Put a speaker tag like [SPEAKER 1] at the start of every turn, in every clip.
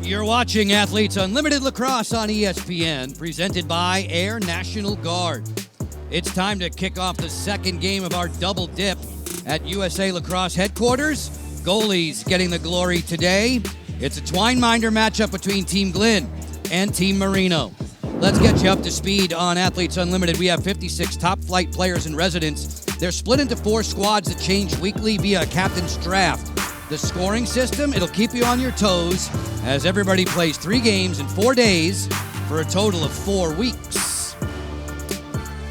[SPEAKER 1] You're watching Athletes Unlimited Lacrosse on ESPN, presented by Air National Guard. It's time to kick off the second game of our double dip at USA Lacrosse headquarters. Goalies getting the glory today. It's a twine-minder matchup between Team Glenn and Team Marino. Let's get you up to speed on Athletes Unlimited. We have 56 top-flight players in residence. They're split into 4 squads that change weekly via a captain's draft. The scoring system, it'll keep you on your toes as everybody plays 3 games in 4 days for a total of 4 weeks.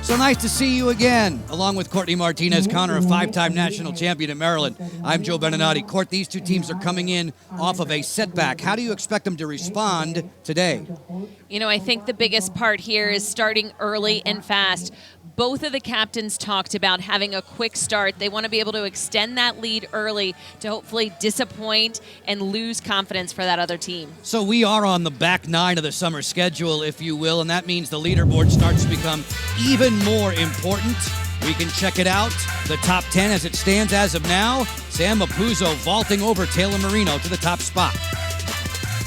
[SPEAKER 1] So nice to see you again. Along with Courtney Martinez-Connor, a 5-time national champion at Maryland. I'm Joe Beninati. Court, these 2 teams are coming in off of a setback. How do you expect them to respond today?
[SPEAKER 2] You know, I think the biggest part here is starting early and fast. Both of the captains talked about having a quick start. They want to be able to extend that lead early to hopefully disappoint and lose confidence for that other team.
[SPEAKER 1] So we are on the back 9 of the summer schedule, if you will, and that means the leaderboard starts to become even more important. We can check it out. The top 10 as it stands as of now. Sam Apuzzo vaulting over Taylor Marino to the top spot.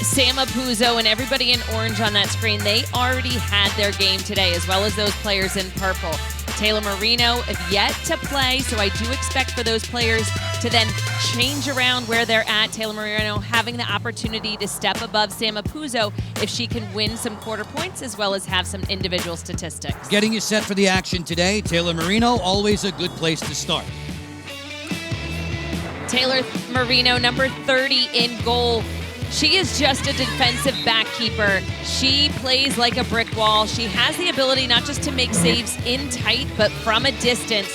[SPEAKER 2] Sam Apuzzo and everybody in orange on that screen, they already had their game today, as well as those players in purple. Taylor Marino have yet to play, so I do expect for those players to then change around where they're at. Taylor Marino having the opportunity to step above Sam Apuzzo if she can win some quarter points as well as have some individual statistics.
[SPEAKER 1] Getting you set for the action today, Taylor Marino, always a good place to start.
[SPEAKER 2] Taylor Marino, number 30 in goal. She is just a defensive backkeeper. She plays like a brick wall. She has the ability not just to make saves in tight, but from a distance.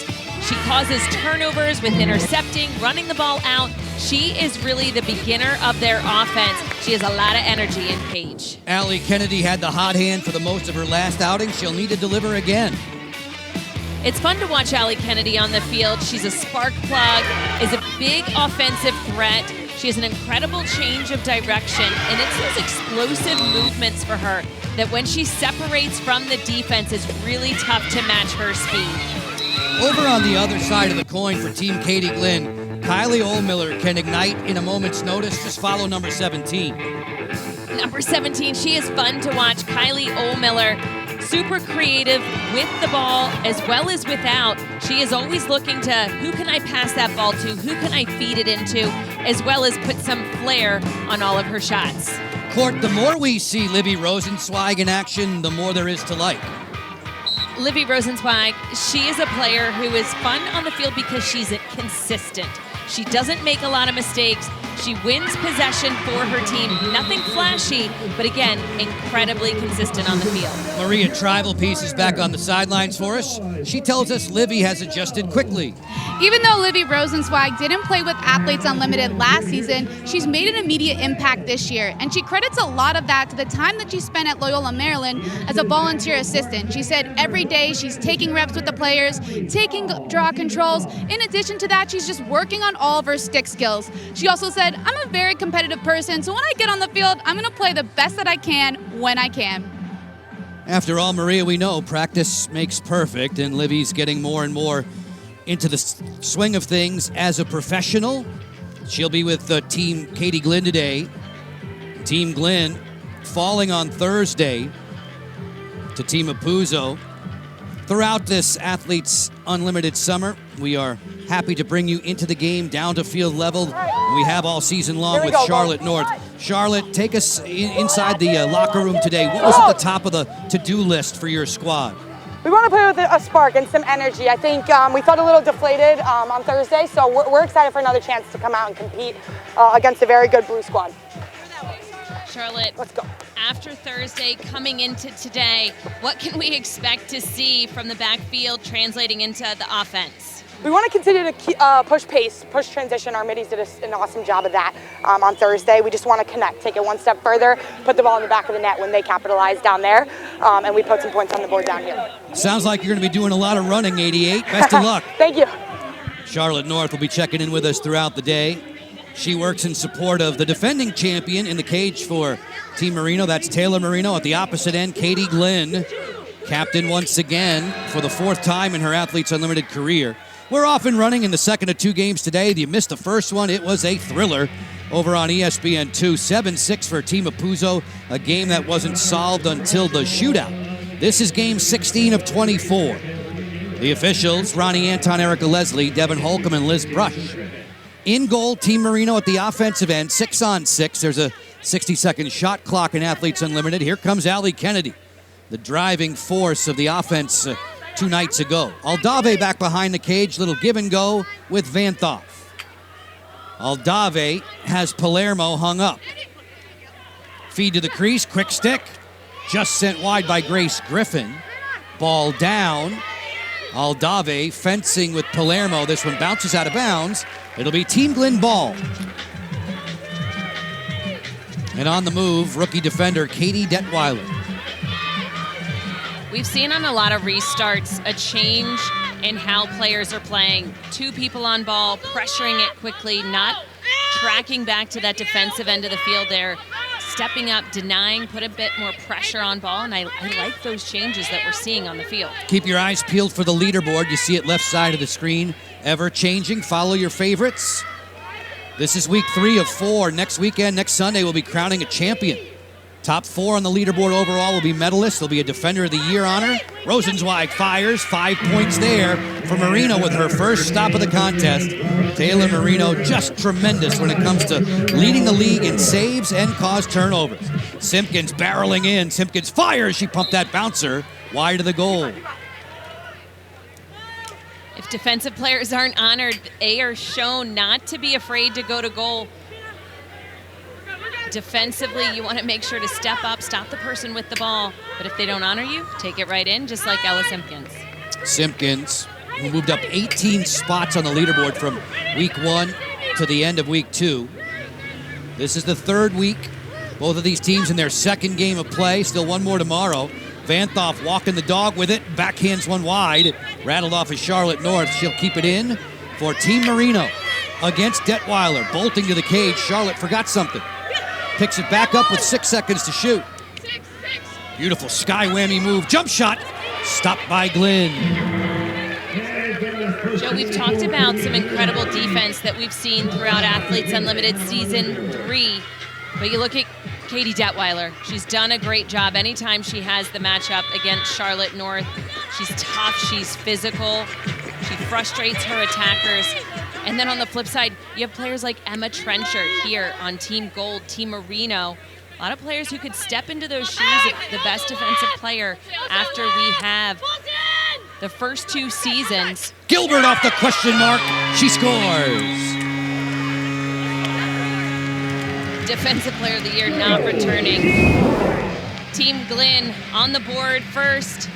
[SPEAKER 2] She causes turnovers with intercepting, running the ball out. She is really the beginner of their offense. She has a lot of energy in cage.
[SPEAKER 1] Allie Kennedy had the hot hand for the most of her last outing. She'll need to deliver again.
[SPEAKER 2] It's fun to watch Allie Kennedy on the field. She's a spark plug, is a big offensive threat. She has an incredible change of direction, and it's those explosive movements for her that when she separates from the defense, it's really tough to match her speed.
[SPEAKER 1] Over on the other side of the coin for Team Katie Glenn, Kylie Ohlmiller can ignite in a moment's notice. Just follow number 17.
[SPEAKER 2] Number 17, she is fun to watch. Kylie Ohlmiller, super creative with the ball as well as without. She is always looking to who can I pass that ball to, who can I feed it into, as well as put some flair on all of her shots.
[SPEAKER 1] Court, the more we see Livy Rosenzweig in action, the more there is to like.
[SPEAKER 2] Livy Rosenzweig, she is a player who is fun on the field because she's consistent. She doesn't make a lot of mistakes. She wins possession for her team. Nothing flashy, but again, incredibly consistent on the field.
[SPEAKER 1] Maria Tribalpiece is back on the sidelines for us. She tells us Livy has adjusted quickly.
[SPEAKER 3] Even though Livy Rosenzweig didn't play with Athletes Unlimited last season, she's made an immediate impact this year. And she credits a lot of that to the time that she spent at Loyola Maryland as a volunteer assistant. She said every day she's taking reps with the players, taking draw controls. In addition to that, she's just working on all of her stick skills. She also said, I'm a very competitive person, so when I get on the field, I'm going to play the best that I can when I can.
[SPEAKER 1] After all, Maria, we know practice makes perfect, and Livy's getting more and more into the swing of things as a professional. She'll be with Team Katie Glenn today. Team Glenn falling on Thursday to Team Apuzzo. Throughout this Athletes Unlimited summer, we are happy to bring you into the game down to field level. We have all season long with Charlotte North. Charlotte, take us inside the locker room today. What was at the top of the to-do list for your squad?
[SPEAKER 4] We want to play with a spark and some energy. I think we felt a little deflated on Thursday, so we're excited for another chance to come out and compete against a very good blue squad.
[SPEAKER 2] Charlotte,
[SPEAKER 4] let's go.
[SPEAKER 2] After Thursday, coming into today, what can we expect to see from the backfield translating into the offense?
[SPEAKER 4] We want to continue to push pace, push transition. Our middies did an awesome job of that on Thursday. We just want to connect, take it one step further, put the ball in the back of the net when they capitalize down there, and we put some points on the board down here.
[SPEAKER 1] Sounds like you're going to be doing a lot of running, 88. Best of luck.
[SPEAKER 4] Thank you.
[SPEAKER 1] Charlotte North will be checking in with us throughout the day. She works in support of the defending champion in the cage for Team Marino. That's Taylor Marino. At the opposite end, Katie Glenn, captain once again for the 4th time in her Athletes Unlimited career. We're off and running in the second of 2 games today. You missed the first one. It was a thriller. over on ESPN2. 7-6 for Team Apuzzo, a game that wasn't solved until the shootout. This is game 16 of 24. The officials, Ronnie Anton, Erica Leslie, Devin Holcomb, and Liz Brush. In goal, Team Marino at the offensive end, 6-on-6. There's a 60-second shot clock in Athletes Unlimited. Here comes Allie Kennedy, the driving force of the offense 2 nights ago. Aldave back behind the cage, little give and go with Van Thoff. Aldave has Palermo hung up. Feed to the crease, quick stick. Just sent wide by Grace Griffin. Ball down. Aldave fencing with Palermo. This one bounces out of bounds. It'll be Team Glen ball. And on the move, rookie defender Katie Detweiler.
[SPEAKER 2] We've seen on a lot of restarts a change in how players are playing. 2 people on ball, pressuring it quickly, not tracking back to that defensive end of the field there, stepping up, denying, put a bit more pressure on ball, and I like those changes that we're seeing on the field.
[SPEAKER 1] Keep your eyes peeled for the leaderboard. You see it left side of the screen, ever changing. Follow your favorites. This is week 3 of 4. Next weekend, next Sunday, we'll be crowning a champion. Top 4 on the leaderboard overall will be medalists. There'll be a Defender of the Year honor. Rosenzweig fires, 5 points there for Marino with her first stop of the contest. Taylor Marino just tremendous when it comes to leading the league in saves and caused turnovers. Simpkins barreling in. Simpkins fires. She pumped that bouncer wide of the goal.
[SPEAKER 2] If defensive players aren't honored, they are shown not to be afraid to go to goal. Defensively, you want to make sure to step up, stop the person with the ball. But if they don't honor you, take it right in, just like Ella Simpkins.
[SPEAKER 1] Simpkins, who moved up 18 spots on the leaderboard from week 1 to the end of week 2. This is the 3rd week. Both of these teams in their 2nd game of play. Still 1 more tomorrow. Van Thoff walking the dog with it. Backhands one wide. It rattled off of Charlotte North. She'll keep it in for Team Marino against Detweiler. Bolting to the cage. Charlotte forgot something. Picks it back up with 6 seconds to shoot. Beautiful sky whammy move. Jump shot. Stopped by Glenn.
[SPEAKER 2] Joe, we've talked about some incredible defense that we've seen throughout Athletes Unlimited Season 3. But you look at Katie Detweiler. She's done a great job anytime she has the matchup against Charlotte North. She's tough. She's physical. She frustrates her attackers. And then on the flip side, you have players like Emma Trenchard here on Team Gold, Team Marino. A lot of players who could step into those shoes of the best defensive player after we have the first 2 seasons.
[SPEAKER 1] Gilbert off the question mark. She scores.
[SPEAKER 2] Defensive Player of the Year not returning. Team Glen on the board first.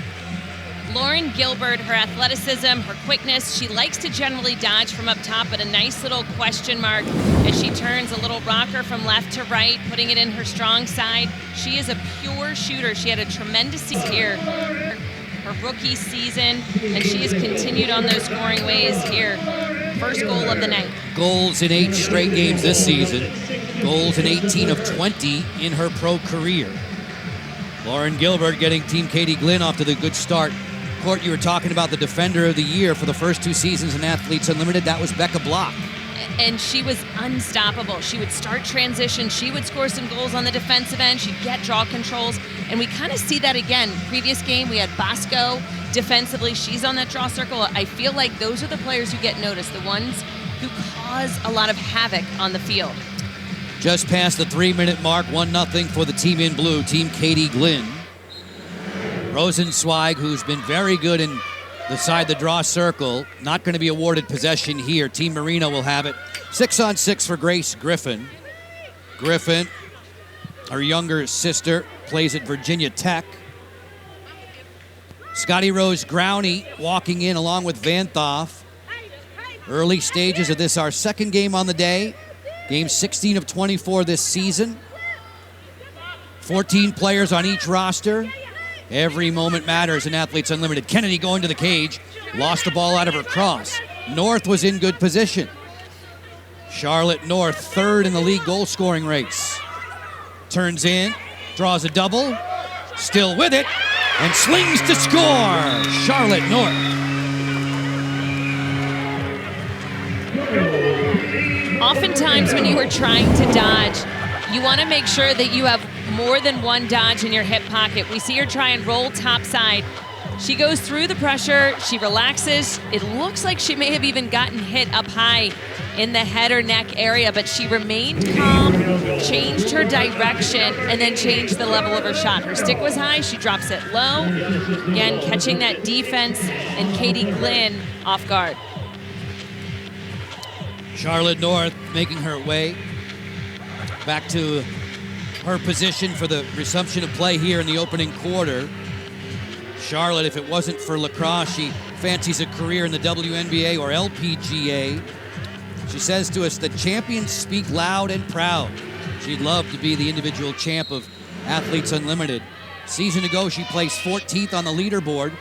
[SPEAKER 2] Lauren Gilbert, her athleticism, her quickness, she likes to generally dodge from up top, but a nice little question mark as she turns a little rocker from left to right, putting it in her strong side. She is a pure shooter. She had a tremendous season here, her rookie season, and she has continued on those scoring ways here. First goal of the night.
[SPEAKER 1] Goals in 8 straight games this season. Goals in 18 of 20 in her pro career. Lauren Gilbert getting Team Katie Glen off to the good start. Court, you were talking about the Defender of the Year for the first 2 seasons in Athletes Unlimited. That was Becca Block.
[SPEAKER 2] And she was unstoppable. She would start transition. She would score some goals on the defensive end. She'd get draw controls. And we kind of see that again. Previous game, we had Bosco defensively. She's on that draw circle. I feel like those are the players who get noticed, the ones who cause a lot of havoc on the field.
[SPEAKER 1] Just past the 3-minute mark, 1-0 for the team in blue, Team Katie Glen. Rosenzweig, who's been very good in the side the draw circle, not going to be awarded possession here. Team Marino will have it. 6-on-6 for Grace Griffin. Griffin, her younger sister, plays at Virginia Tech. Scotty Rose Growney walking in along with Van Thoff. Early stages of this, our 2nd game on the day. Game 16 of 24 this season. 14 players on each roster. Every moment matters in Athletes Unlimited. Kennedy going to the cage. Lost the ball out of her cross. North was in good position. Charlotte North, 3rd in the league goal scoring race. Turns in, draws a double, still with it, and slings to score. Charlotte North.
[SPEAKER 2] oftentimes when you are trying to dodge, you want to make sure that you have more than one dodge in your hip pocket. We see her try and roll topside. She goes through the pressure, she relaxes. It looks like she may have even gotten hit up high in the head or neck area, but she remained calm, changed her direction, and then changed the level of her shot. Her stick was high, she drops it low. Again, catching that defense and Katie Glynn off guard.
[SPEAKER 1] Charlotte North making her way back to her position for the resumption of play here in the opening quarter. Charlotte, if it wasn't for lacrosse, she fancies a career in the WNBA or LPGA. She says to us that champions speak loud and proud. She'd love to be the individual champ of Athletes Unlimited. Season ago, she placed 14th on the leaderboard.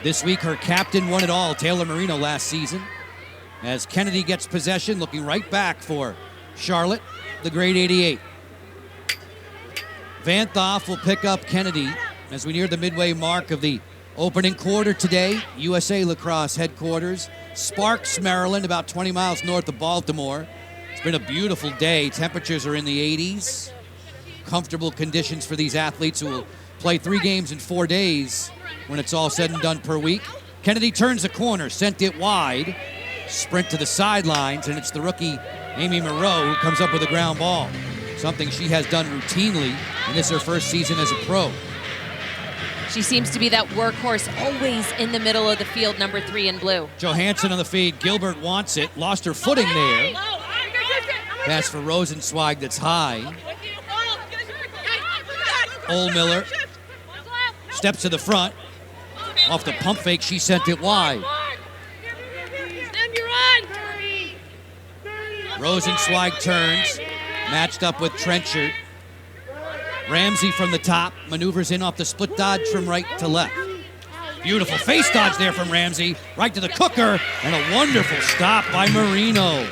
[SPEAKER 1] This week, her captain won it all, Taylor Marino, last season. As Kennedy gets possession, looking right back for Charlotte, the grade 88. Van Thoff will pick up Kennedy as we near the midway mark of the opening quarter today. USA Lacrosse headquarters, Sparks, Maryland, about 20 miles north of Baltimore. It's been a beautiful day. Temperatures are in the 80s. Comfortable conditions for these athletes who will play 3 games in 4 days when it's all said and done per week. Kennedy turns the corner, sent it wide. Sprint to the sidelines, and it's the rookie Amy Moreau who comes up with a ground ball. Something she has done routinely, and this is her first season as a pro.
[SPEAKER 2] She seems to be that workhorse, always in the middle of the field, number 3 in blue.
[SPEAKER 1] Johansson on the feed. Gilbert wants it. Lost her footing there. Pass for Rosenzweig that's high. Oldmiller steps to the front. Off the pump fake, she sent it wide. Rosenzweig turns, matched up with Trenchard. Ramsey from the top, maneuvers in off the split dodge from right to left. Beautiful face dodge there from Ramsey, right to the cooker, and a wonderful stop by Marino.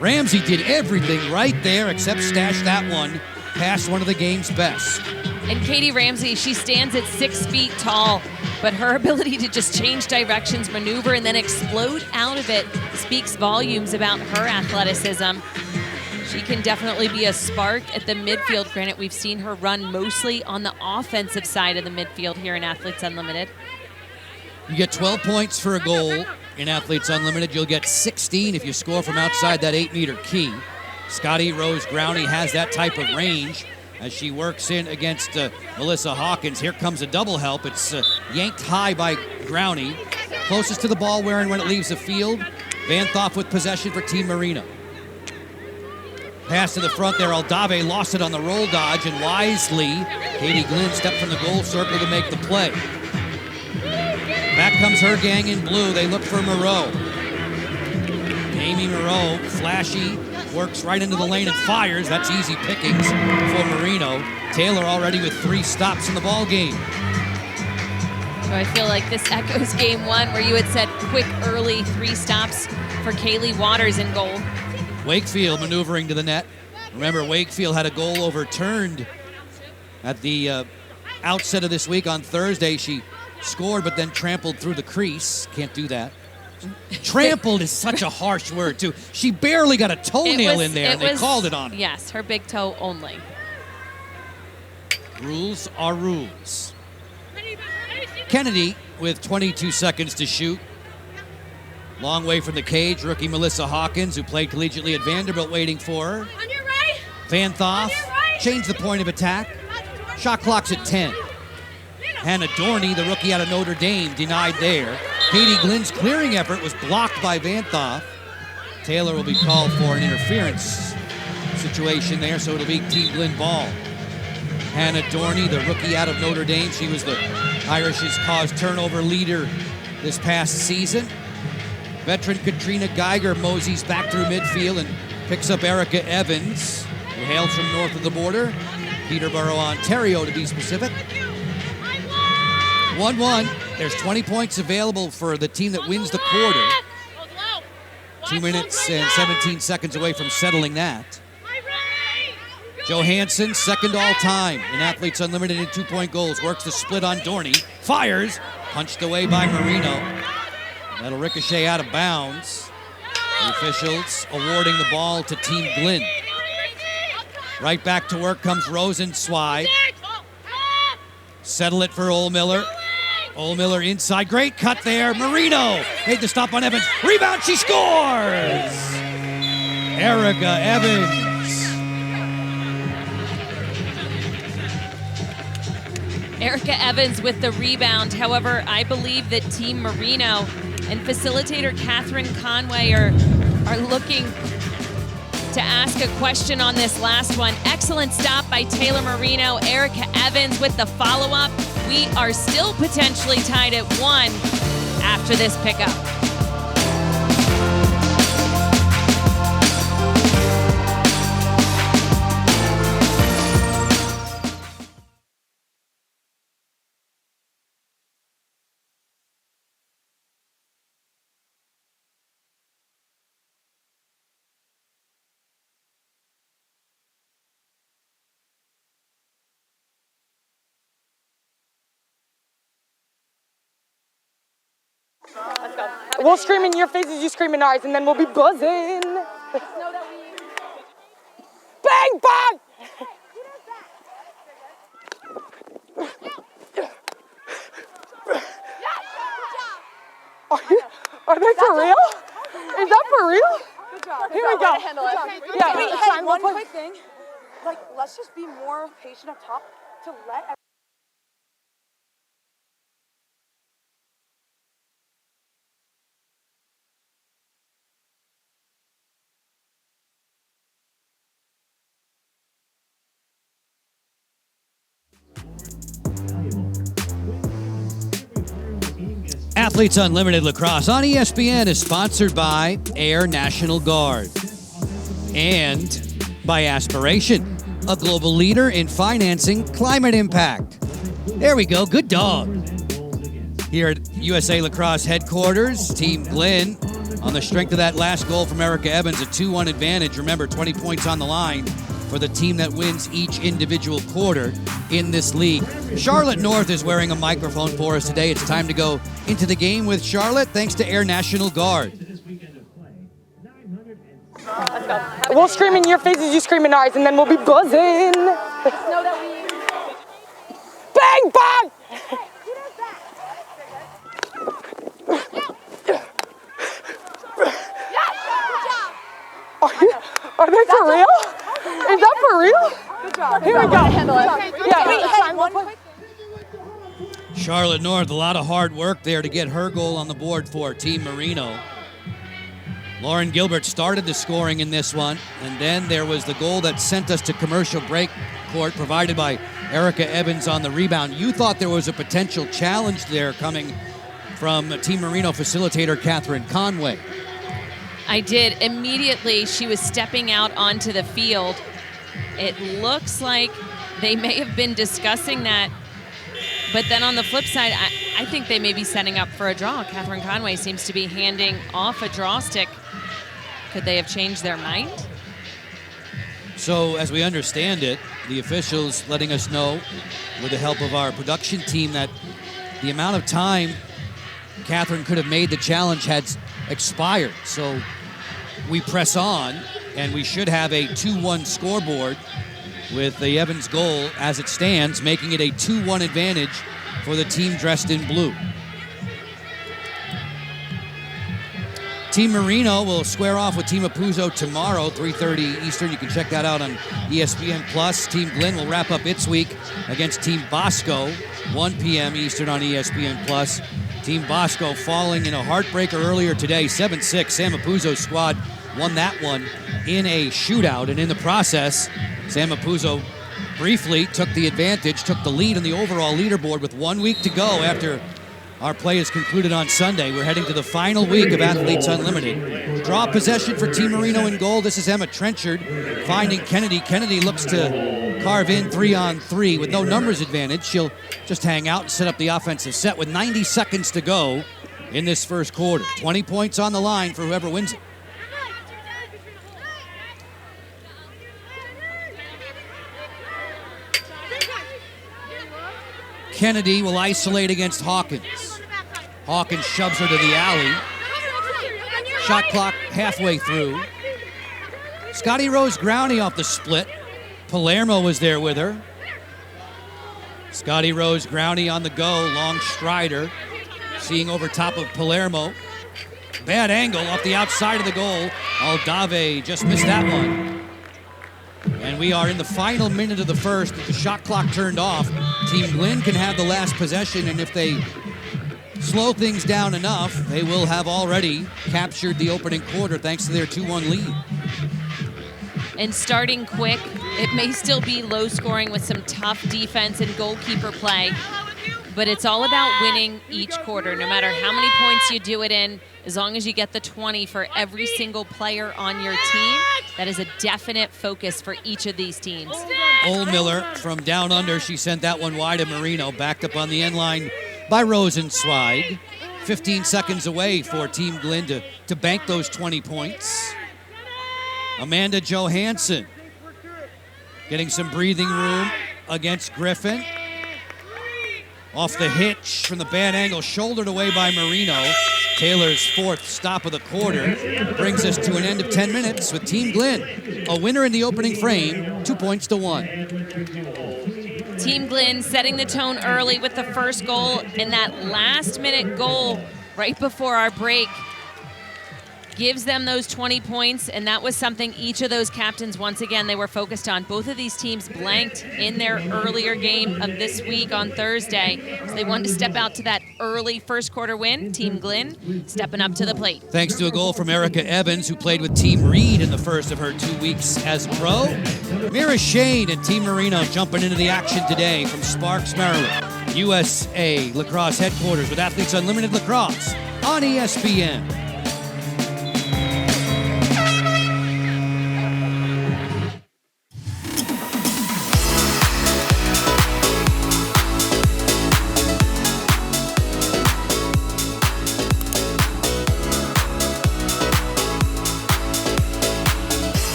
[SPEAKER 1] Ramsey did everything right there except stash that one past one of the game's best.
[SPEAKER 2] And Katie Ramsey, she stands at 6 feet tall, but her ability to just change directions, maneuver, and then explode out of it speaks volumes about her athleticism. She can definitely be a spark at the midfield. Granted, we've seen her run mostly on the offensive side of the midfield here in Athletes Unlimited.
[SPEAKER 1] You get 12 points for a goal in Athletes Unlimited. You'll get 16 if you score from outside that 8-meter key. Scotty Rose Growney has that type of range as she works in against Melissa Hawkins. Here comes a double help. It's yanked high by Growney. Closest to the ball wearing when it leaves the field. Van Thoff with possession for Team Marino. Pass to the front there. Aldave lost it on the roll dodge, and wisely, Katie Glynn stepped from the goal circle to make the play. Back comes her gang in blue. They look for Moreau. Amy Moreau, flashy, works right into the lane and fires. That's easy pickings for Marino. Taylor already with 3 stops in the ball game.
[SPEAKER 2] So I feel like this echoes game 1 where you had said quick, early 3 stops for Kaylee Waters in goal.
[SPEAKER 1] Wakefield maneuvering to the net. Remember, Wakefield had a goal overturned at the outset of this week on Thursday. She scored but then trampled through the crease. Can't do that. Trampled is such a harsh word, too. She barely got a toenail in there, and they called it on her.
[SPEAKER 2] Yes, her big toe only.
[SPEAKER 1] Rules are rules. Kennedy with 22 seconds to shoot. Long way from the cage, rookie Melissa Hawkins, who played collegiately at Vanderbilt, waiting for her. Van Thoff changed the point of attack. Shot clock's at 10. Hannah Dorney, the rookie out of Notre Dame, denied there. Katie Glynn's clearing effort was blocked by Van Thoff. Taylor will be called for an interference situation there, so it'll be Team Glynn ball. Hannah Dorney, the rookie out of Notre Dame, she was the Irish's cause turnover leader this past season. Veteran Katrina Geiger moseys back through midfield and picks up Erica Evans, who hails from north of the border, Peterborough, Ontario to be specific. 1-1. There's 20 points available for the team that wins the quarter. 2 minutes and 17 seconds away from settling that. Johansson, second all-time in Athletes Unlimited in 2-point goals. Works the split on Dorney. Fires. Punched away by Marino. That'll ricochet out of bounds. The officials awarding the ball to Team Glynn. Right back to work comes Rosenzweig. Settle it for Ohlmiller. Ohlmiller inside. Great cut there. Marino made the stop on Evans. Rebound. She scores. Erica Evans.
[SPEAKER 2] Erica Evans with the rebound. However, I believe that Team Marino and facilitator Catherine Conway are looking to ask a question on this last one. Excellent stop by Taylor Marino. Erica Evans with the follow-up. We are still potentially tied at 1 after this pickup.
[SPEAKER 4] We'll scream in your faces, you scream in ours, and then we'll be buzzing. Bang, bang! Are they for real? Is that for real?
[SPEAKER 5] Good job.
[SPEAKER 4] Here we go.
[SPEAKER 5] Yeah, wait, hey, one quick thing. Like, let's just be more patient up top to let
[SPEAKER 1] Athletes Unlimited Lacrosse on ESPN is sponsored by Air National Guard and by Aspiration, a global leader in financing climate impact. There we go. Good dog. Here at USA Lacrosse headquarters, Team Glynn, on the strength of that last goal from Erica Evans, a 2-1 advantage. Remember, 20 points on the line for the team that wins each individual quarter in this league. Charlotte North is wearing a microphone for us today. It's time to go into the game with Charlotte, thanks to Air National Guard.
[SPEAKER 4] We'll scream in your faces, you scream in ours, and then we'll be buzzing. Bang, bang! Are they for real? Is that for real?
[SPEAKER 5] Good job.
[SPEAKER 4] Here we go.
[SPEAKER 5] Yeah, wait, hey, one quick.
[SPEAKER 1] Charlotte North, a lot of hard work there to get her goal on the board for Team Marino. Lauren Gilbert started the scoring in this one, and then there was the goal that sent us to commercial break court, provided by Erica Evans on the rebound. You thought there was a potential challenge there coming from Team Marino facilitator Catherine Conway.
[SPEAKER 2] I did. Immediately, she was stepping out onto the field. It looks like they may have been discussing that. But then on the flip side, I think they may be setting up for a draw. Catherine Conway seems to be handing off a draw stick. Could they have changed their mind?
[SPEAKER 1] So, as we understand it, the officials letting us know, with the help of our production team, that the amount of time Catherine could have made the challenge had expired. So we press on, and we should have a 2-1 scoreboard with the Evans goal as it stands, making it a 2-1 advantage for the team dressed in blue. Team Marino will square off with Team Apuzzo tomorrow, 3:30 Eastern. You can check that out on ESPN+. Team Glynn will wrap up its week against Team Bosco, 1 p.m. Eastern on ESPN+. Team Bosco falling in a heartbreaker earlier today, 7-6. Sam Apuzzo's squad won that one in a shootout, and in the process, Sam Apuzzo briefly took the advantage, took the lead in the overall leaderboard with 1 week to go after our play is concluded on Sunday. We're heading to the final week of Athletes Unlimited. Draw possession for Team Marino in goal. This is Emma Trenchard finding Kennedy. Kennedy looks to carve in 3-on-3 with no numbers advantage. She'll just hang out and set up the offensive set with 90 seconds to go in this first quarter. 20 points on the line for whoever wins it. Kennedy will isolate against Hawkins. Hawkins shoves her to the alley. Shot clock halfway through. Scotty Rose Growney off the split. Palermo was there with her. Scotty Rose Growney on the go, long strider, seeing over top of Palermo. Bad angle off the outside of the goal. Aldave just missed that one. And we are in the final minute of the first. The shot clock turned off. Team Glenn can have the last possession, and if they slow things down enough, they will have already captured the opening quarter thanks to their 2-1 lead.
[SPEAKER 2] And starting quick, it may still be low scoring with some tough defense and goalkeeper play, but it's all about winning each quarter. No matter how many points you do it in, as long as you get the 20 for every single player on your team, that is a definite focus for each of these teams.
[SPEAKER 1] Miller from down under, she sent that one wide of Marino, backed up on the end line by Rosenzweig. 15 seconds away for Team Glenn to bank those 20 points. Amanda Johansson getting some breathing room against Griffin. Off the hitch from the bad angle, shouldered away by Marino. Taylor's fourth stop of the quarter brings us to an end of 10 minutes with Team Glenn. A winner in the opening frame, 2-1.
[SPEAKER 2] Team Glenn setting the tone early with the first goal, and that last-minute goal right before our break gives them those 20 points, and that was something each of those captains, once again, they were focused on. Both of these teams blanked in their earlier game of this week on Thursday, so they wanted to step out to that early first quarter win. Team Glenn stepping up to the plate.
[SPEAKER 1] Thanks to a goal from Erica Evans, who played with Team Reed in the first of her 2 weeks as a pro. Mira Shane and Team Marino jumping into the action today from Sparks, Maryland. USA Lacrosse headquarters with Athletes Unlimited Lacrosse on ESPN.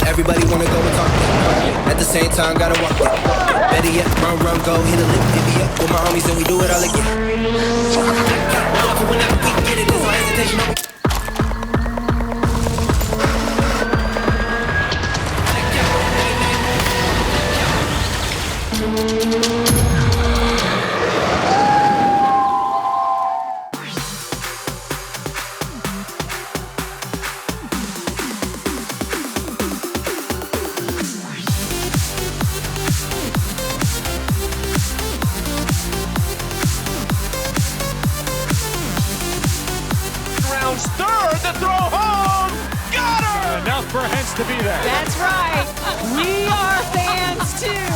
[SPEAKER 6] Everybody wanna go and talk that. At the same time, gotta walk that. Better yet, run, go, hit a lick, divvy up with my homies, and we do it all again. Whenever we get it, there's no hesitation.
[SPEAKER 7] Third, the throw home, got her! Enough for Hens to be there.
[SPEAKER 8] That's right. We are fans too.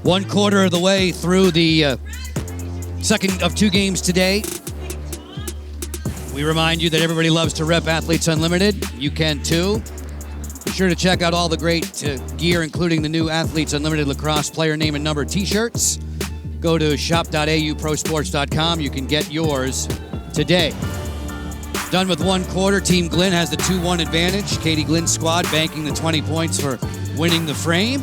[SPEAKER 1] One quarter of the way through the second of 2 games today. We remind you that everybody loves to rep Athletes Unlimited. You can too. Be sure to check out all the great gear, including the new Athletes Unlimited Lacrosse player name and number t-shirts. Go to shop.auprosports.com. You can get yours today. Done with one quarter. Team Glenn has the 2-1 advantage. Katie Glenn's squad banking the 20 points for winning the frame.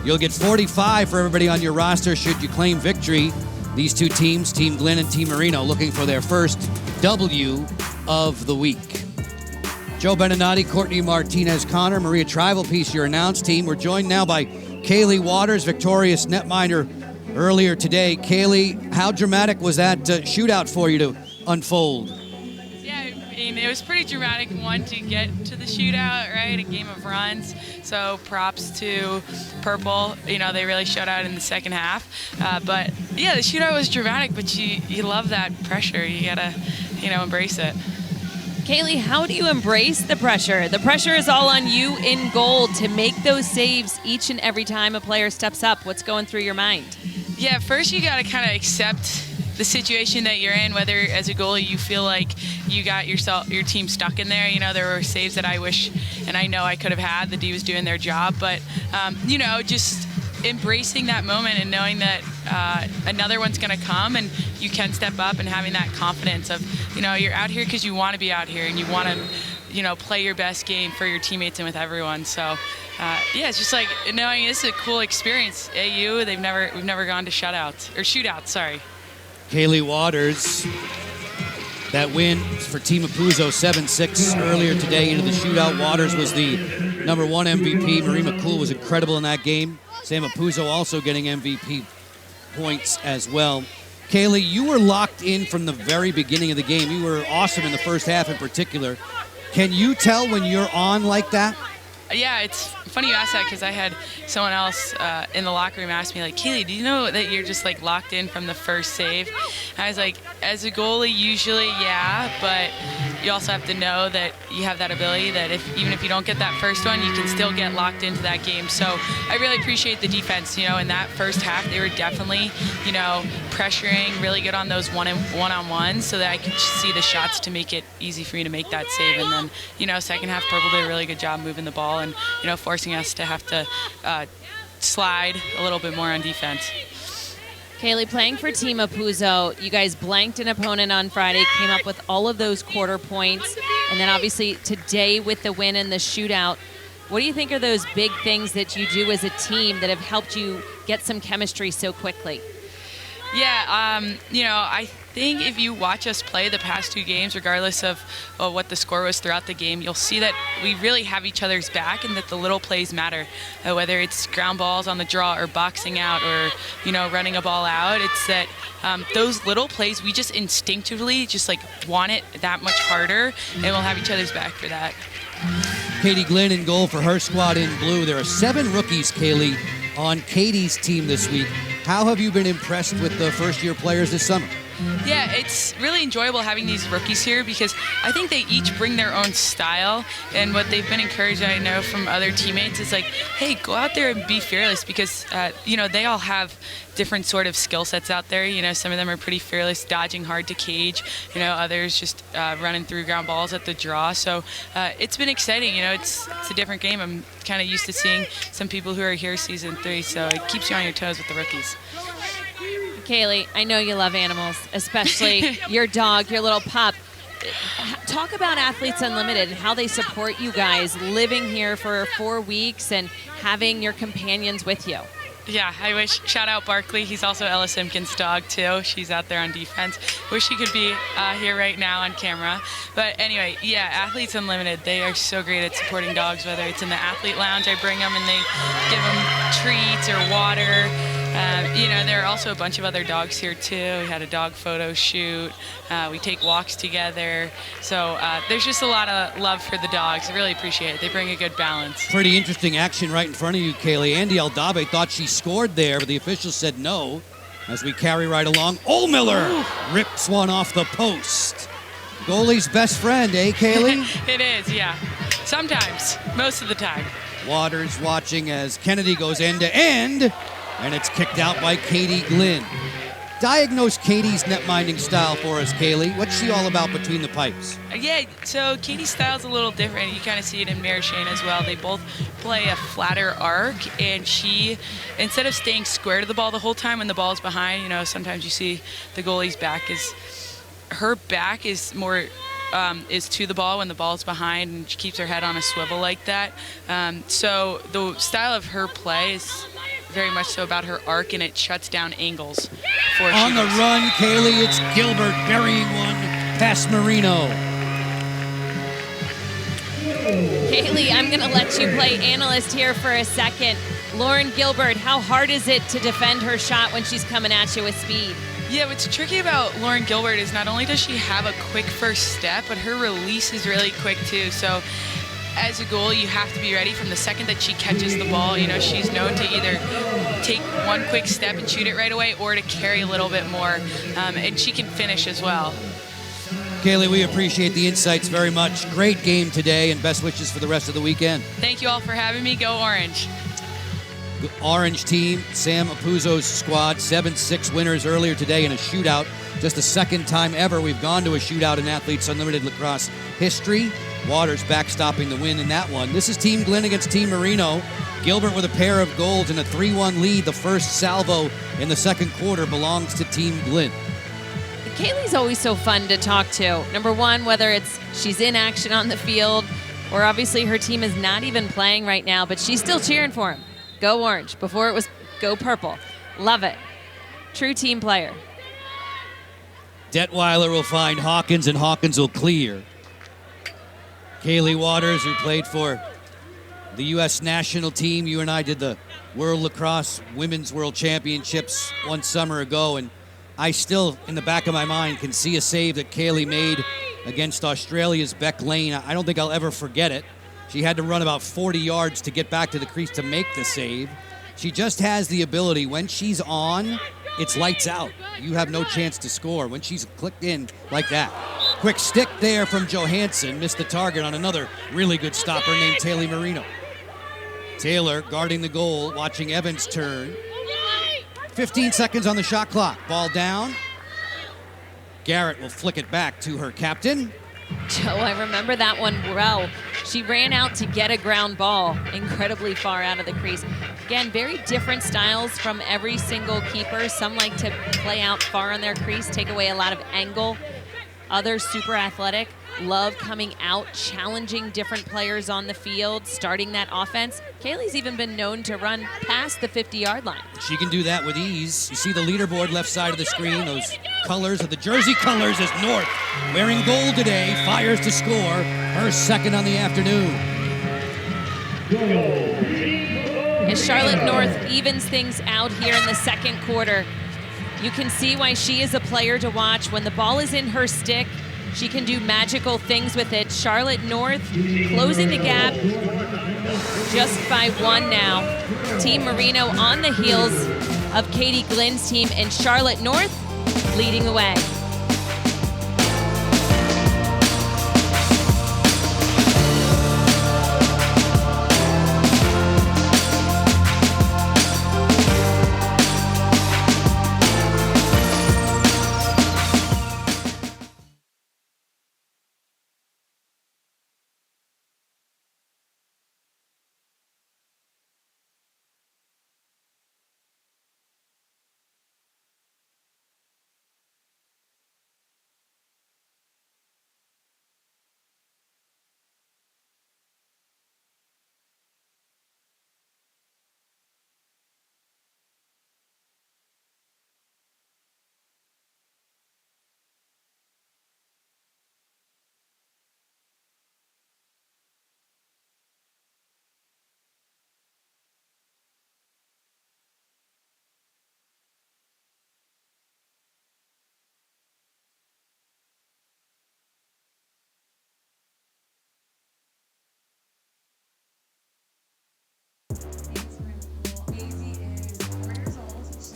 [SPEAKER 1] You'll get 45 for everybody on your roster should you claim victory. These two teams, Team Glenn and Team Marino, looking for their first W of the week. Joe Beninati, Courtney Martinez-Connor, Maria Trivalpiece, your announced team. We're joined now by Kaylee Waters, victorious netminder earlier today. Kaylee, how dramatic was that shootout for you to unfold?
[SPEAKER 9] Yeah, I mean, it was pretty dramatic, one, to get to the shootout, right, a game of runs. So props to Purple. You know, they really showed out in the second half. But, yeah, the shootout was dramatic, but you love that pressure. You got to, embrace it.
[SPEAKER 2] Kaylee, how do you embrace the pressure? The pressure is all on you in goal to make those saves each and every time a player steps up. What's going through your mind?
[SPEAKER 9] Yeah, first you got to kind of accept the situation that you're in, whether as a goalie you feel like you got your team stuck in there. There were saves that I wish and I know I could have had. The D was doing their job, but just embracing that moment and knowing that another one's going to come and you can step up, and having that confidence of, you're out here because you want to be out here and you want to, play your best game for your teammates and with everyone. So, it's just like knowing this is a cool experience. AU, we've never gone to shootouts. Sorry.
[SPEAKER 1] Kaylee Waters, that win for Team Apuzzo 7-6 earlier today into the shootout. Waters was the #1 MVP. Marie McCool was incredible in that game. Sam Apuzzo also getting MVP points as well. Kaylee, you were locked in from the very beginning of the game. You were awesome in the first half in particular. Can you tell when you're on like that?
[SPEAKER 9] Yeah, it's funny you ask that because I had someone else in the locker room ask me, like, Kaylee, do you know that you're just like locked in from the first save? And I was like, as a goalie, usually, yeah, but you also have to know that you have that ability that even if you don't get that first one, you can still get locked into that game. So I really appreciate the defense. In that first half, they were definitely, pressuring really good on those one-on-ones so that I could see the shots to make it easy for me to make that save. And then, second half, Purple did a really good job moving the ball and, forcing us to have to slide a little bit more on defense.
[SPEAKER 2] Kaylee, playing for Team Apuzzo, you guys blanked an opponent on Friday, came up with all of those quarter points, and then obviously today with the win in the shootout. What do you think are those big things that you do as a team that have helped you get some chemistry so quickly?
[SPEAKER 9] Yeah, I think if you watch us play the past 2 games, regardless of what the score was throughout the game, you'll see that we really have each other's back and that the little plays matter. Whether it's ground balls on the draw or boxing out or, running a ball out, it's that those little plays, we just instinctively just want it that much harder, and we'll have each other's back for that.
[SPEAKER 1] Katie Glynn in goal for her squad in blue. There are 7 rookies, Kaylee, on Katie's team this week. How have you been impressed with the first-year players this summer?
[SPEAKER 9] Yeah, it's really enjoyable having these rookies here because I think they each bring their own style, and what they've been encouraged, I know, from other teammates is hey, go out there and be fearless because, they all have different sort of skill sets out there. Some of them are pretty fearless, dodging hard to cage, others just running through ground balls at the draw. So it's been exciting. It's a different game. I'm kind of used to seeing some people who are here season 3, so it keeps you on your toes with the rookies.
[SPEAKER 2] Kaylee, I know you love animals, especially your dog, your little pup. Talk about Athletes Unlimited and how they support you guys living here for 4 weeks and having your companions with you.
[SPEAKER 9] Yeah, shout out Barkley. He's also Ella Simpkins' dog, too. She's out there on defense. Wish she could be here right now on camera. But anyway, yeah, Athletes Unlimited, they are so great at supporting dogs, whether it's in the athlete lounge, I bring them and they give them treats or water. There are also a bunch of other dogs here, too. We had a dog photo shoot. We take walks together. So there's just a lot of love for the dogs. I really appreciate it. They bring a good balance.
[SPEAKER 1] Pretty interesting action right in front of you, Kaylee. Andy Aldave thought she scored there, but the officials said no. As we carry right along, Ohlmiller rips one off the post. Goalie's best friend, eh, Kaylee?
[SPEAKER 9] It is, yeah. Sometimes. Most of the time.
[SPEAKER 1] Waters watching as Kennedy goes end to end. And it's kicked out by Katie Glynn. Diagnose Katie's net-minding style for us, Kaylee. What's she all about between the pipes?
[SPEAKER 9] Yeah, so Katie's style's a little different. You kind of see it in Mary Shane as well. They both play a flatter arc, and she, instead of staying square to the ball the whole time when the ball's behind, sometimes you see the goalie's back her back is more is to the ball when the ball's behind, and she keeps her head on a swivel like that. So the style of her play is very much so about her arc, and it shuts down angles.
[SPEAKER 1] On the run, Kaylee, it's Gilbert burying one past Marino.
[SPEAKER 2] Kaylee, I'm going to let you play analyst here for a second. Lauren Gilbert, how hard is it to defend her shot when she's coming at you with speed?
[SPEAKER 9] Yeah, what's tricky about Lauren Gilbert is not only does she have a quick first step, but her release is really quick too. So as a goalie, you have to be ready from the second that she catches the ball. She's known to either take one quick step and shoot it right away or to carry a little bit more, and she can finish as well.
[SPEAKER 1] Kaylee, we appreciate the insights very much. Great game today, and best wishes for the rest of the weekend.
[SPEAKER 9] Thank you all for having me. Go Orange.
[SPEAKER 1] orange team, Sam Apuzzo's squad, 7-6 winners earlier today in a shootout. Just the second time ever we've gone to a shootout in Athletes Unlimited Lacrosse history. Waters backstopping the win in that one. This is Team Glenn against Team Marino. Gilbert with a pair of goals and a 3-1 lead. The first salvo in the second quarter belongs to Team Glenn.
[SPEAKER 2] Kaylee's always so fun to talk to. Number one, whether it's she's in action on the field or obviously her team is not even playing right now, but she's still cheering for him. Go Orange. Before it was go Purple. Love it. True team player.
[SPEAKER 1] Detweiler will find Hawkins, and Hawkins will clear. Kaylee Waters, who played for the U.S. national team. You and I did the World Lacrosse Women's World Championships one summer ago, and I still, in the back of my mind, can see a save that Kaylee made against Australia's Beck Lane. I don't think I'll ever forget it. She had to run about 40 yards to get back to the crease to make the save. She just has the ability. When she's on, it's lights out. You have no chance to score when she's clicked in like that. Quick stick there from Johansson. Missed the target on another really good stopper named Taylor Marino. Taylor guarding the goal, watching Evans turn. 15 seconds on the shot clock. Ball down. Garrett will flick it back to her captain.
[SPEAKER 2] Joe, I remember that one well. She ran out to get a ground ball incredibly far out of the crease. Again, very different styles from every single keeper. Some like to play out far on their crease, take away a lot of angle. Others super athletic, love coming out, challenging different players on the field, starting that offense. Kaylee's even been known to run past the 50-yard line.
[SPEAKER 1] She can do that with ease. You see the leaderboard left side of the screen, those colors of the jersey colors as North, wearing gold today, fires to score, her second on the afternoon.
[SPEAKER 2] As Charlotte North evens things out here in the second quarter, you can see why she is a player to watch. When the ball is in her stick, she can do magical things with it. Charlotte North closing the gap just by one now. Team Marino on the heels of Katie Glenn's team, and Charlotte North leading the way.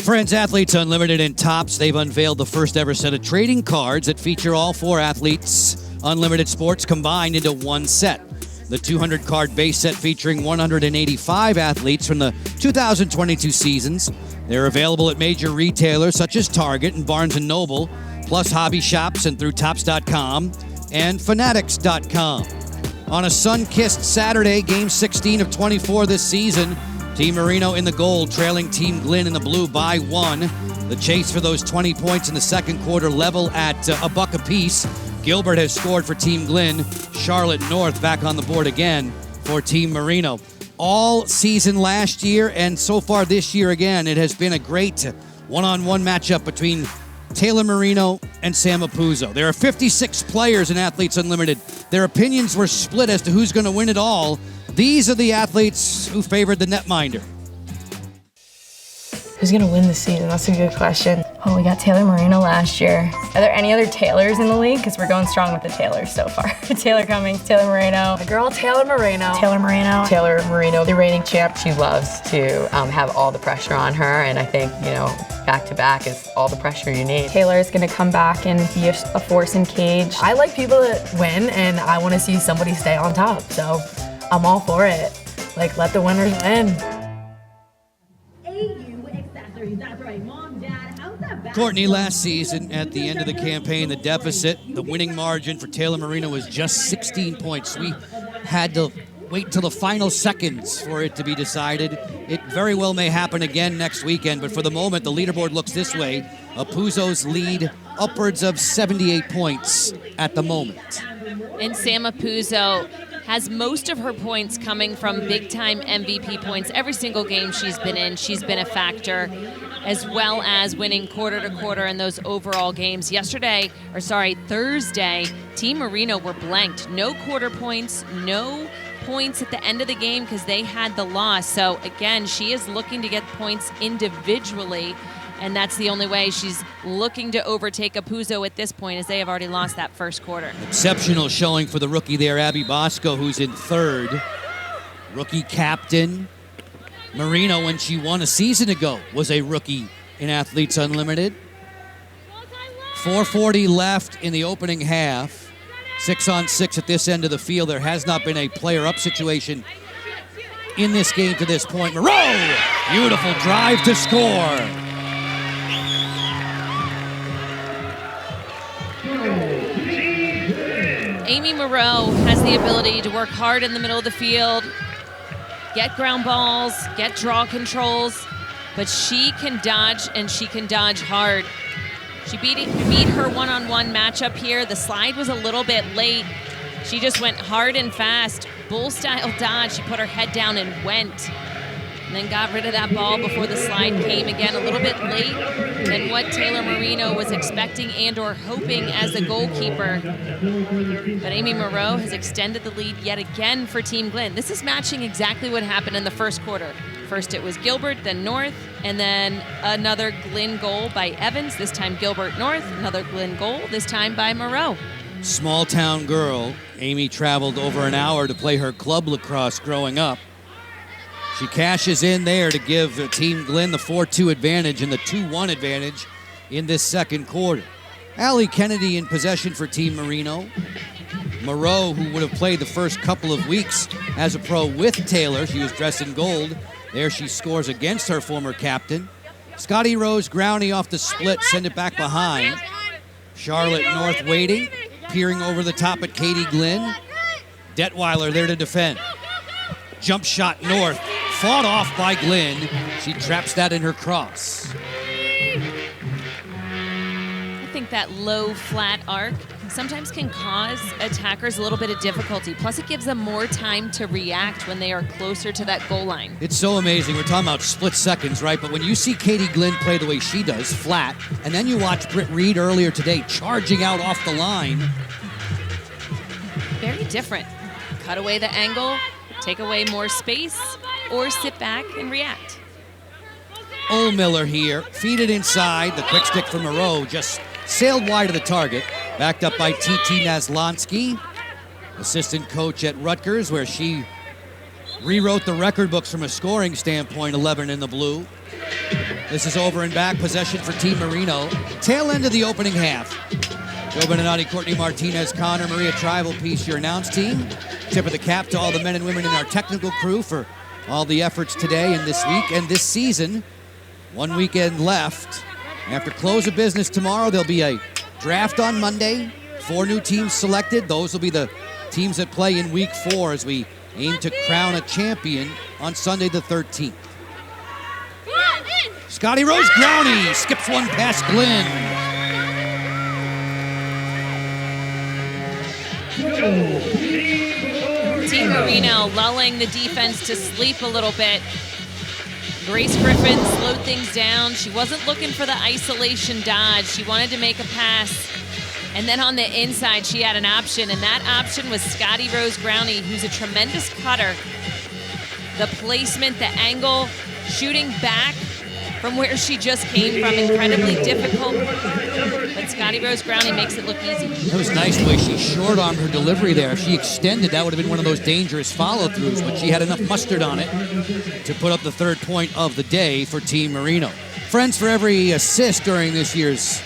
[SPEAKER 1] Friends Athletes Unlimited and Tops, they've unveiled the first ever set of trading cards that feature all four Athletes Unlimited sports combined into one set. The 200 card base set featuring 185 athletes from the 2022 seasons. They're available at major retailers such as Target and Barnes & Noble, plus hobby shops and through Tops.com and Fanatics.com. On a sun-kissed Saturday, Game 16 of 24 this season, Team Marino in the gold, trailing Team Glenn in the blue by one. The chase for those 20 points in the second quarter level at $1 apiece. Gilbert has scored for Team Glenn. Charlotte North back on the board again for Team Marino. All season last year and so far this year again, it has been a great one-on-one matchup between Taylor Marino and Sam Apuzzo. There are 56 players in Athletes Unlimited. Their opinions were split as to who's going to win it all. These are the athletes who favored the netminder.
[SPEAKER 10] Who's going to win this season? That's a good question. Oh, we got Taylor Marino last year. Are there any other Taylors in the league? Because we're going strong with the Taylors so far. Taylor Cummings, Taylor Marino.
[SPEAKER 5] My girl, Taylor Marino.
[SPEAKER 10] Taylor Marino.
[SPEAKER 11] Taylor Marino, the reigning champ. She loves to have all the pressure on her, and I think, back-to-back is all the pressure you need.
[SPEAKER 10] Taylor's going to come back and be a force in cage.
[SPEAKER 5] I like people that win, and I want to see somebody stay on top, so I'm all for it. Let the winners win.
[SPEAKER 1] Courtney, last season at the end of the campaign, the deficit, the winning margin for Taylor Marino was just 16 points. We had to wait till the final seconds for it to be decided. It very well may happen again next weekend, but for the moment, the leaderboard looks this way. Puzo's lead upwards of 78 points at the moment.
[SPEAKER 2] And Sama Puzo has most of her points coming from big-time MVP points. Every single game she's been in, she's been a factor, as well as winning quarter-to-quarter in those overall games. Thursday, Team Marino were blanked. No quarter points, no points at the end of the game because they had the loss. So again, she is looking to get points individually, and that's the only way she's looking to overtake Puzo at this point, as they have already lost that first quarter.
[SPEAKER 1] Exceptional showing for the rookie there, Abby Bosco, who's in third. Rookie captain. Marino, when she won a season ago, was a rookie in Athletes Unlimited. 4:40 left in the opening half. 6-on-6 at this end of the field. There has not been a player-up situation in this game to this point. Moreau! Beautiful drive to score.
[SPEAKER 2] Amy Moreau has the ability to work hard in the middle of the field, get ground balls, get draw controls, but she can dodge, and she can dodge hard. She beat her one-on-one matchup here. The slide was a little bit late. She just went hard and fast. Bull-style dodge. She put her head down and went. And then got rid of that ball before the slide came. Again, a little bit late than what Taylor Marino was expecting and or hoping as the goalkeeper. But Amy Moreau has extended the lead yet again for Team Glenn. This is matching exactly what happened in the first quarter. First it was Gilbert, then North, and then another Glenn goal by Evans. This time Gilbert North, another Glenn goal, this time by Moreau.
[SPEAKER 1] Small town girl. Amy traveled over an hour to play her club lacrosse growing up. She cashes in there to give Team Glenn the 4-2 advantage and the 2-1 advantage in this second quarter. Allie Kennedy in possession for Team Marino. Moreau, who would have played the first couple of weeks as a pro with Taylor, she was dressed in gold. There she scores against her former captain. Scotty Rose Growney off the split, send it back behind. Charlotte North waiting, peering over the top at Katie Glenn. Detweiler there to defend. Jump shot North, fought off by Glenn. She traps that in her cross.
[SPEAKER 2] I think that low, flat arc sometimes can cause attackers a little bit of difficulty. Plus, it gives them more time to react when they are closer to that goal line.
[SPEAKER 1] It's so amazing. We're talking about split seconds, right? But when you see Katie Glenn play the way she does, flat, and then you watch Britt Reed earlier today charging out off the line.
[SPEAKER 2] Very different. Cut away the angle, take away more space, or sit back and react.
[SPEAKER 1] Miller here, feed it inside. The quick stick from Moreau just sailed wide of the target. Backed up by T.T. Naslonsky, assistant coach at Rutgers, where she rewrote the record books from a scoring standpoint, 11 in the blue. This is over and back possession for Team Marino. Tail end of the opening half. Joe Beninati, Courtney Martinez, Connor, Maria Trival Piece, your announce team. Tip of the cap to all the men and women in our technical crew for all the efforts today and this week and this season. One weekend left. After close of business tomorrow, there'll be a draft on Monday. 4 new teams selected. Those will be the teams that play in week 4 as we aim to crown a champion on Sunday the 13th. Scotty Rose Growney skips one past Glenn.
[SPEAKER 2] Team Marino lulling the defense to sleep a little bit. Grace Griffin slowed things down. She wasn't looking for the isolation dodge. She wanted to make a pass. And then on the inside, she had an option, and that option was Scotty Rose Growney, who's a tremendous cutter. The placement, the angle, shooting back from where she just came from, incredibly difficult. But Scotty Rose Growney makes it look easy.
[SPEAKER 1] That was nice the way she short-armed her delivery there. If she extended, that would have been one of those dangerous follow-throughs, but she had enough mustard on it to put up the 3rd point of the day for Team Marino. Friends, for every assist during this year's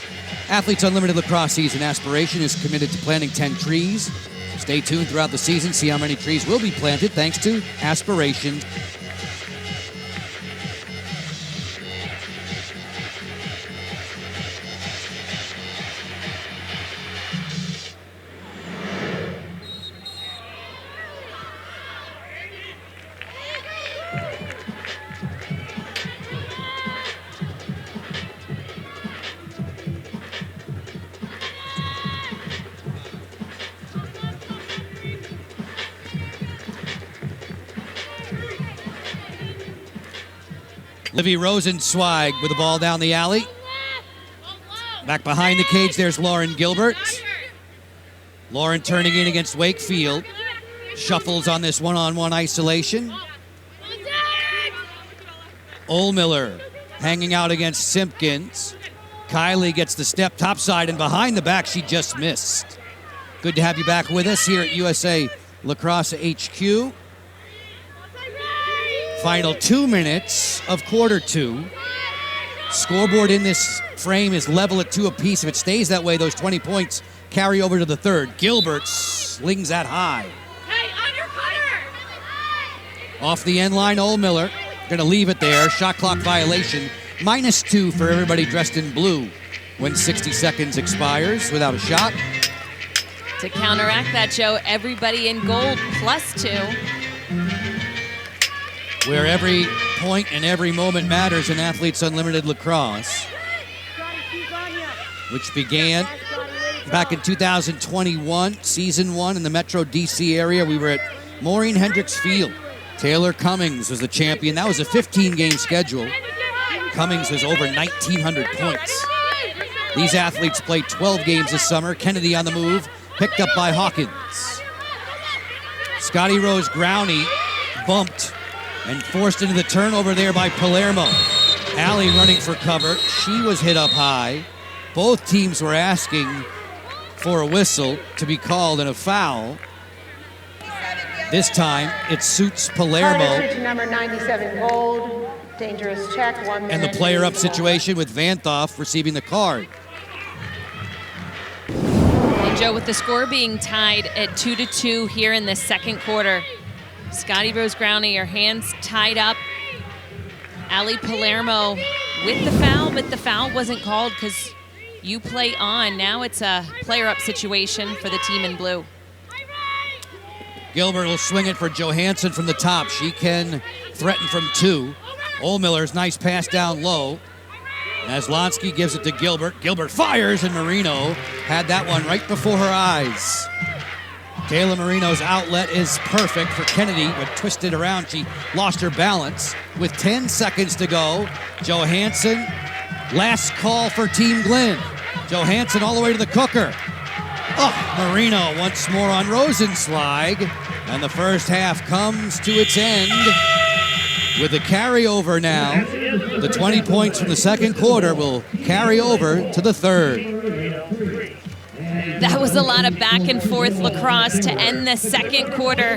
[SPEAKER 1] Athletes Unlimited Lacrosse season, Aspiration is committed to planting 10 trees. Stay tuned throughout the season, see how many trees will be planted thanks to Aspiration. Livy Rosenzweig with the ball down the alley. Back behind the cage, there's Lauren Gilbert. Lauren turning in against Wakefield. Shuffles on this one-on-one isolation. Ohlmiller hanging out against Simpkins. Kylie gets the step topside, and behind the back, she just missed. Good to have you back with us here at USA Lacrosse HQ. Final 2 minutes of quarter 2. Scoreboard in this frame is level at 2 apiece. If it stays that way, those 20 points carry over to the third. Gilbert slings that high. Off the end line, Ohlmiller going to leave it there. Shot clock violation. -2 for everybody dressed in blue when 60 seconds expires without a shot.
[SPEAKER 2] To counteract that, Joe, everybody in gold +2.
[SPEAKER 1] Where every point and every moment matters in Athletes Unlimited Lacrosse, which began back in 2021, Season 1 in the Metro DC area. We were at Maureen Hendricks Field. Taylor Cummings was the champion. That was a 15-game schedule. Cummings was over 1,900 points. These athletes played 12 games this summer. Kennedy on the move, picked up by Hawkins. Scotty Rose Growney bumped and forced into the turnover there by Palermo. Allie running for cover. She was hit up high. Both teams were asking for a whistle to be called and a foul. This time, it suits Palermo.
[SPEAKER 12] Number 97 gold, dangerous check, 1 minute.
[SPEAKER 1] And the player-up situation with Vanthoff receiving the card.
[SPEAKER 2] And Joe, with the score being tied at 2-2 here in the second quarter, Scotty Rose Growney, her hands tied up. Allie Palermo with the foul, but the foul wasn't called because you play on. Now it's a player-up situation for the team in blue.
[SPEAKER 1] Gilbert will swing it for Johansson from the top. She can threaten from 2. Ohlmiller's nice pass down low. Maslonsky gives it to Gilbert. Gilbert fires, and Marino had that one right before her eyes. Taylor Marino's outlet is perfect for Kennedy, but twisted around. She lost her balance. With 10 seconds to go, Johansson, last call for Team Glenn. Johansson all the way to the cooker. Oh, Marino once more on Rosenzweig, and the first half comes to its end with a carryover now. The 20 points from the second quarter will carry over to the third.
[SPEAKER 2] That was a lot of back and forth lacrosse to end the second quarter.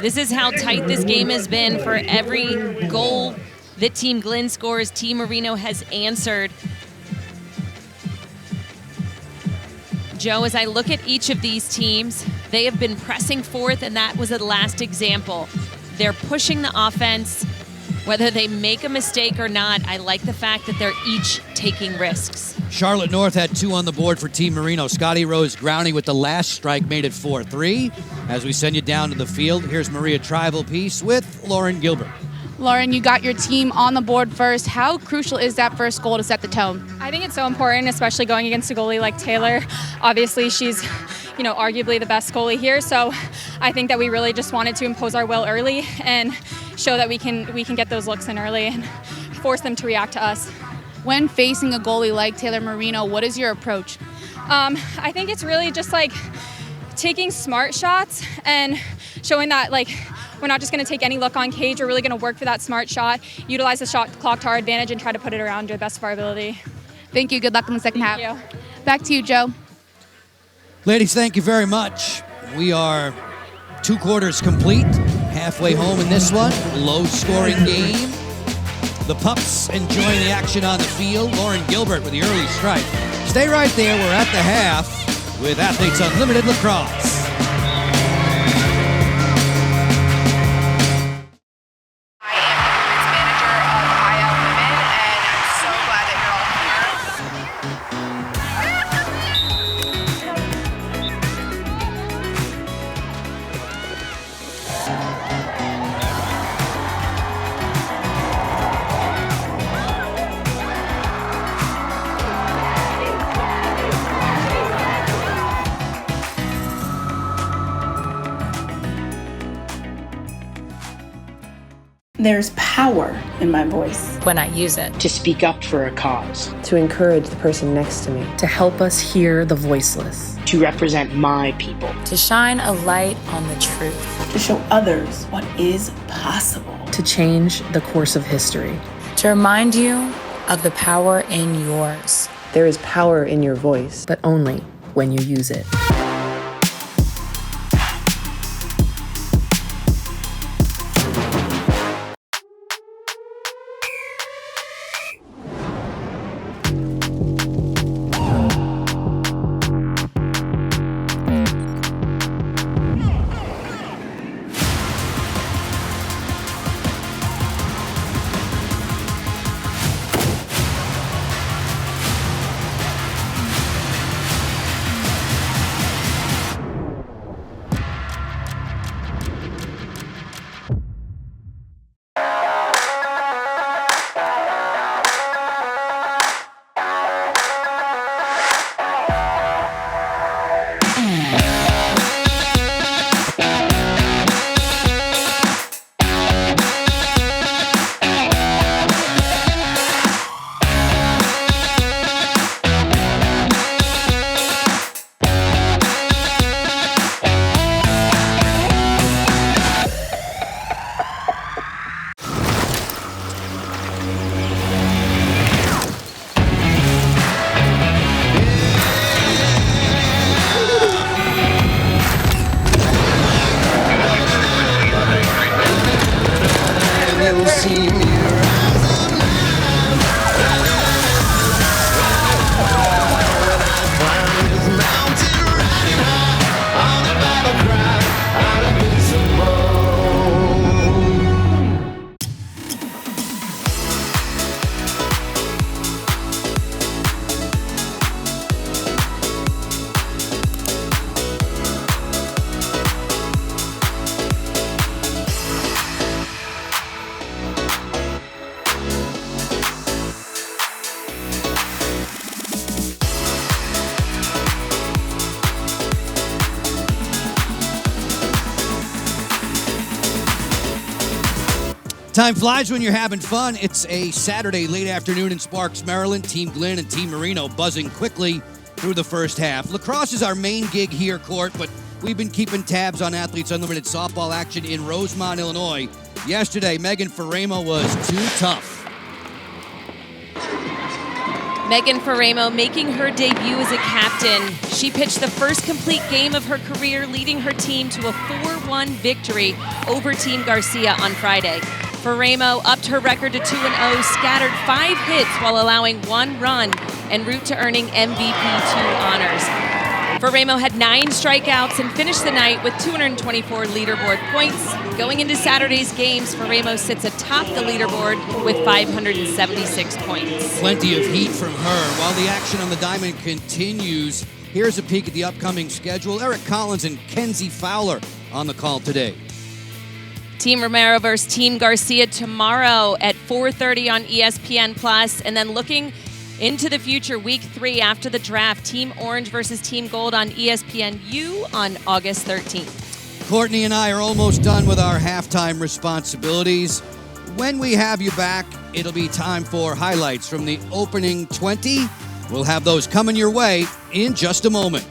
[SPEAKER 2] This is how tight this game has been. For every goal that Team Glenn scores, Team Marino has answered. Joe, as I look at each of these teams, they have been pressing forth, and that was the last example. They're pushing the offense. Whether they make a mistake or not, I like the fact that they're each taking risks.
[SPEAKER 1] Charlotte North had 2 on the board for Team Marino. Scotty Rose Growney with the last strike made it 4-3. As we send you down to the field, here's Maria Trival-Peace with Lauren Gilbert.
[SPEAKER 3] Lauren, you got your team on the board first. How crucial is that first goal to set the tone?
[SPEAKER 13] I think it's so important, especially going against a goalie like Taylor. Obviously, she's, arguably the best goalie here. So I think that we really just wanted to impose our will early and show that we can get those looks in early and force them to react to us.
[SPEAKER 3] When facing a goalie like Taylor Marino, what is your approach?
[SPEAKER 13] I think it's really just like taking smart shots and showing that we're not just going to take any look on cage. We're really going to work for that smart shot, utilize the shot clock to our advantage, and try to put it around to the best of our ability.
[SPEAKER 3] Thank you. Good luck in the second half.
[SPEAKER 13] Thank you.
[SPEAKER 3] Back to you, Joe.
[SPEAKER 1] Ladies, thank you very much. We are 2 quarters complete, halfway home in this one. Low-scoring game. The Pups enjoying the action on the field. Lauren Gilbert with the early strike. Stay right there. We're at the half with Athletes Unlimited Lacrosse.
[SPEAKER 14] There's power in my voice.
[SPEAKER 15] When I use it.
[SPEAKER 16] To speak up for a cause.
[SPEAKER 17] To encourage the person next to me.
[SPEAKER 18] To help us hear the voiceless.
[SPEAKER 16] To represent my people.
[SPEAKER 15] To shine a light on the truth.
[SPEAKER 14] To show others what is possible.
[SPEAKER 18] To change the course of history.
[SPEAKER 15] To remind you of the power in yours.
[SPEAKER 17] There is power in your voice,
[SPEAKER 18] but only when you use it.
[SPEAKER 1] Time flies when you're having fun. It's a Saturday late afternoon in Sparks, Maryland. Team Glenn and Team Marino buzzing quickly through the first half. Lacrosse is our main gig here, Court, but we've been keeping tabs on Athletes Unlimited softball action in Rosemont, Illinois. Yesterday, Megan Faremo was too tough.
[SPEAKER 2] Megan Faremo making her debut as a captain. She pitched the first complete game of her career, leading her team to a 4-1 victory over Team Garcia on Friday. Faremo upped her record to 2-0, scattered 5 hits while allowing 1 run, en route to earning MVP2 honors. Faremo had 9 strikeouts and finished the night with 224 leaderboard points. Going into Saturday's games, Faremo sits atop the leaderboard with 576 points.
[SPEAKER 1] Plenty of heat from her. While the action on the diamond continues, here's a peek at the upcoming schedule. Eric Collins and Kenzie Fowler on the call today.
[SPEAKER 2] Team Romero versus Team Garcia tomorrow at 4:30 on ESPN+. And then looking into the future, week 3 after the draft, Team Orange versus Team Gold on ESPNU on August 13th.
[SPEAKER 1] Courtney and I are almost done with our halftime responsibilities. When we have you back, it'll be time for highlights from the opening 20. We'll have those coming your way in just a moment.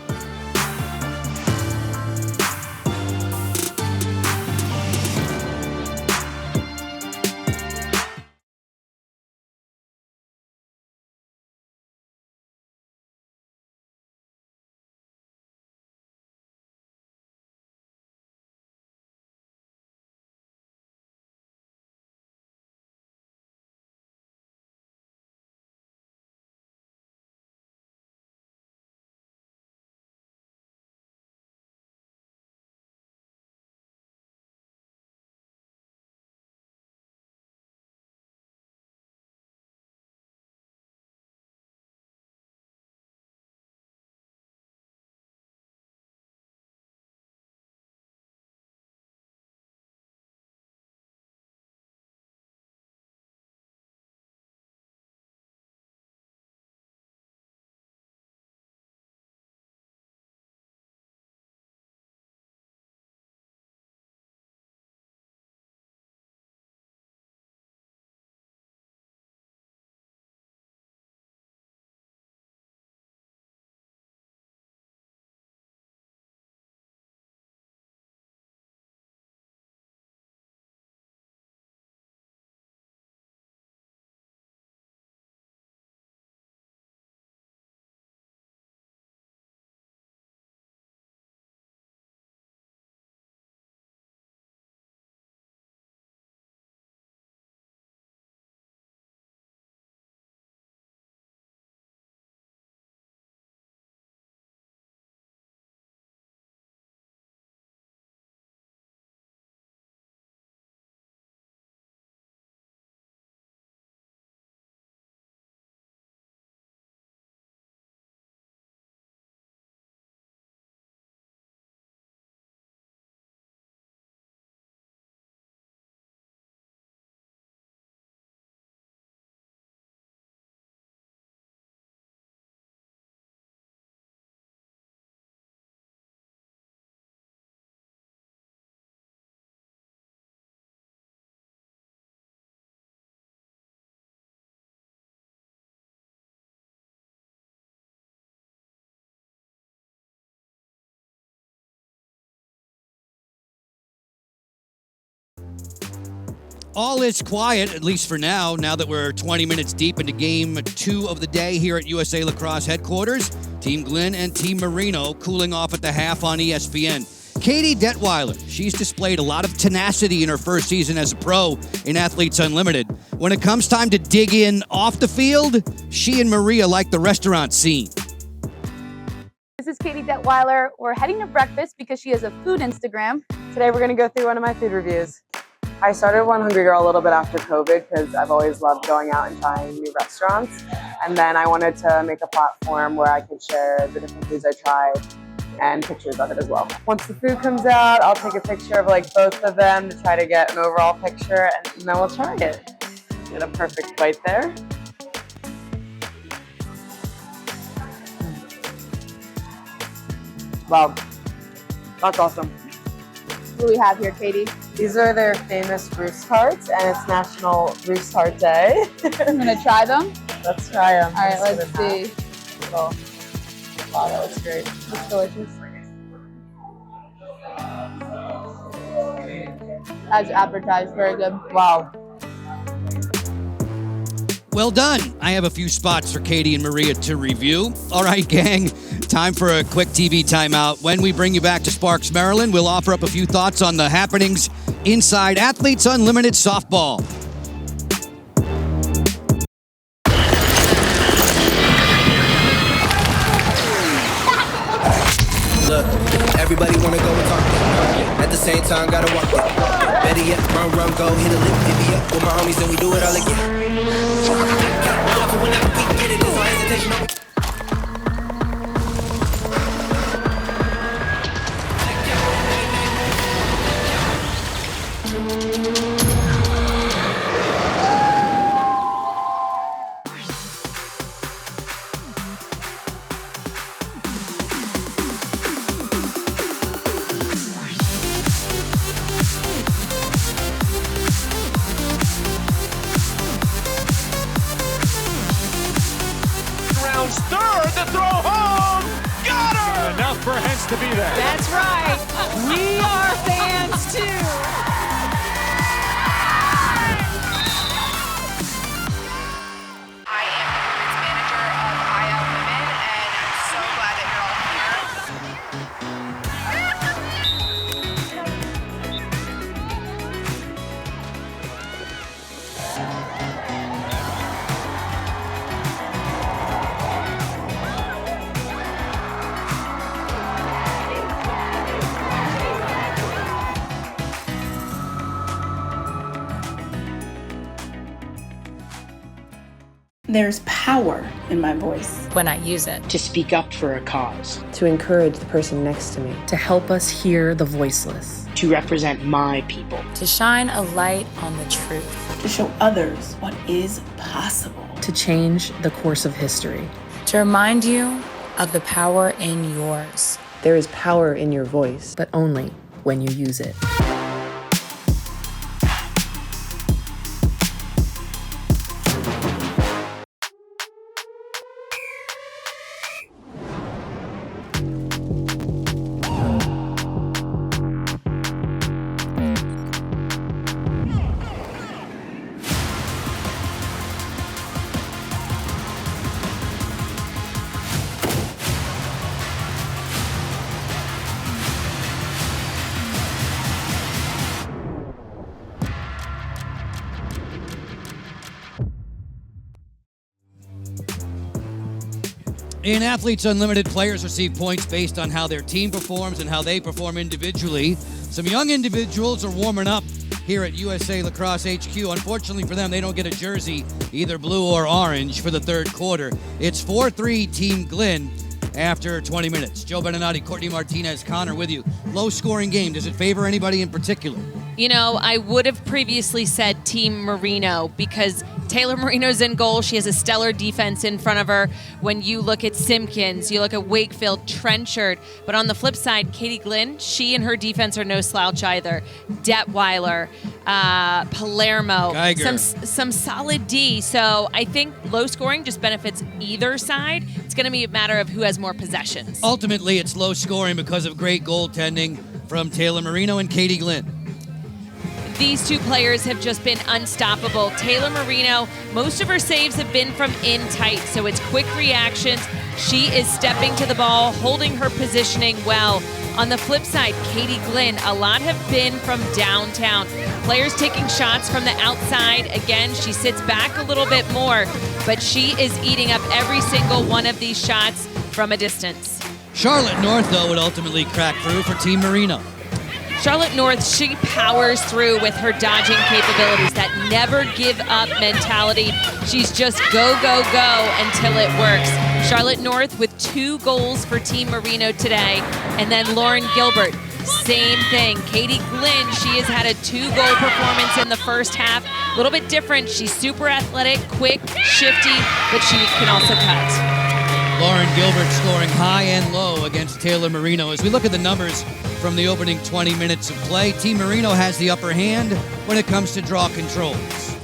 [SPEAKER 1] All is quiet, at least for now that we're 20 minutes deep into game 2 of the day here at USA Lacrosse headquarters. Team Glenn and Team Marino cooling off at the half on ESPN. Katie Detweiler, she's displayed a lot of tenacity in her first season as a pro in Athletes Unlimited. When it comes time to dig in off the field, she and Maria like the restaurant scene.
[SPEAKER 19] This is Katie Detweiler. We're heading to breakfast because she has a food Instagram. Today we're going to go through one of my food reviews. I started One Hungry Girl a little bit after COVID because I've always loved going out and trying new restaurants. And then I wanted to make a platform where I could share the different foods I tried and pictures of it as well. Once the food comes out, I'll take a picture of like both of them to try to get an overall picture, and then we'll try it. Get a perfect bite there. Wow, that's awesome. What do we have here, Katie? These are their famous roost tarts, and it's National Roost Tart Day. I'm gonna try them. Let's try them. All right, let's see. Cool. Wow, that looks great. Looks delicious. As advertised, very good. Wow.
[SPEAKER 1] Well done. I have a few spots for Katie and Maria to review. All right, gang, time for a quick TV timeout. When we bring you back to Sparks, Maryland, we'll offer up a few thoughts on the happenings inside Athletes Unlimited softball.
[SPEAKER 6] Look, everybody wanna go and talk. At the same time, gotta walk it. Better yet, run, go, hit a lick, divvy up with my homies, and we do it all again. Whenever we get it, there's no hesitation.
[SPEAKER 7] Third, the throw home, got her! Enough for Hens to be there.
[SPEAKER 8] That's right. We are fans too.
[SPEAKER 20] I am the women's manager of IL Women, and I'm so glad that you're all here.
[SPEAKER 14] There's power in my voice.
[SPEAKER 15] When I use it.
[SPEAKER 16] To speak up for a cause.
[SPEAKER 17] To encourage the person next to me.
[SPEAKER 18] To help us hear the voiceless.
[SPEAKER 16] To represent my people.
[SPEAKER 15] To shine a light on the truth.
[SPEAKER 14] To show others what is possible.
[SPEAKER 18] To change the course of history.
[SPEAKER 15] To remind you of the power in yours.
[SPEAKER 17] There is power in your voice.
[SPEAKER 18] But only when you use it.
[SPEAKER 1] In Athletes Unlimited, players receive points based on how their team performs and how they perform individually. Some young individuals are warming up here at USA Lacrosse HQ. Unfortunately for them, they don't get a jersey, either blue or orange, for the third quarter. It's 4-3 Team Glenn after 20 minutes. Joe Beninati, Courtney Martinez, Connor with you. Low-scoring game. Does it favor anybody in particular?
[SPEAKER 2] You know, I would have previously said Team Marino because Taylor Marino's in goal. She has a stellar defense in front of her. When you look at Simpkins, you look at Wakefield, Trenchard. But on the flip side, Katie Glenn, she and her defense are no slouch either. Detweiler, Palermo, some solid D. So I think low scoring just benefits either side. It's going to be a matter of who has more possessions.
[SPEAKER 1] Ultimately, it's low scoring because of great goaltending from Taylor Marino and Katie Glenn.
[SPEAKER 2] These two players have just been unstoppable. Taylor Marino, most of her saves have been from in tight, so it's quick reactions. She is stepping to the ball, holding her positioning well. On the flip side, Katie Glynn, a lot have been from downtown. Players taking shots from the outside. Again, she sits back a little bit more, but she is eating up every single one of these shots from a distance.
[SPEAKER 1] Charlotte North, though, would ultimately crack through for Team Marino.
[SPEAKER 2] Charlotte North, she powers through with her dodging capabilities, that never give up mentality. She's just go, go, go until it works. Charlotte North with 2 goals for Team Marino today. And then Lauren Gilbert, same thing. Katie Glynn, she has had a 2-goal performance in the first half. A little bit different. She's super athletic, quick, shifty, but she can also cut.
[SPEAKER 1] Lauren Gilbert scoring high and low against Taylor Marino. As we look at the numbers from the opening 20 minutes of play, Team Marino has the upper hand when it comes to draw controls.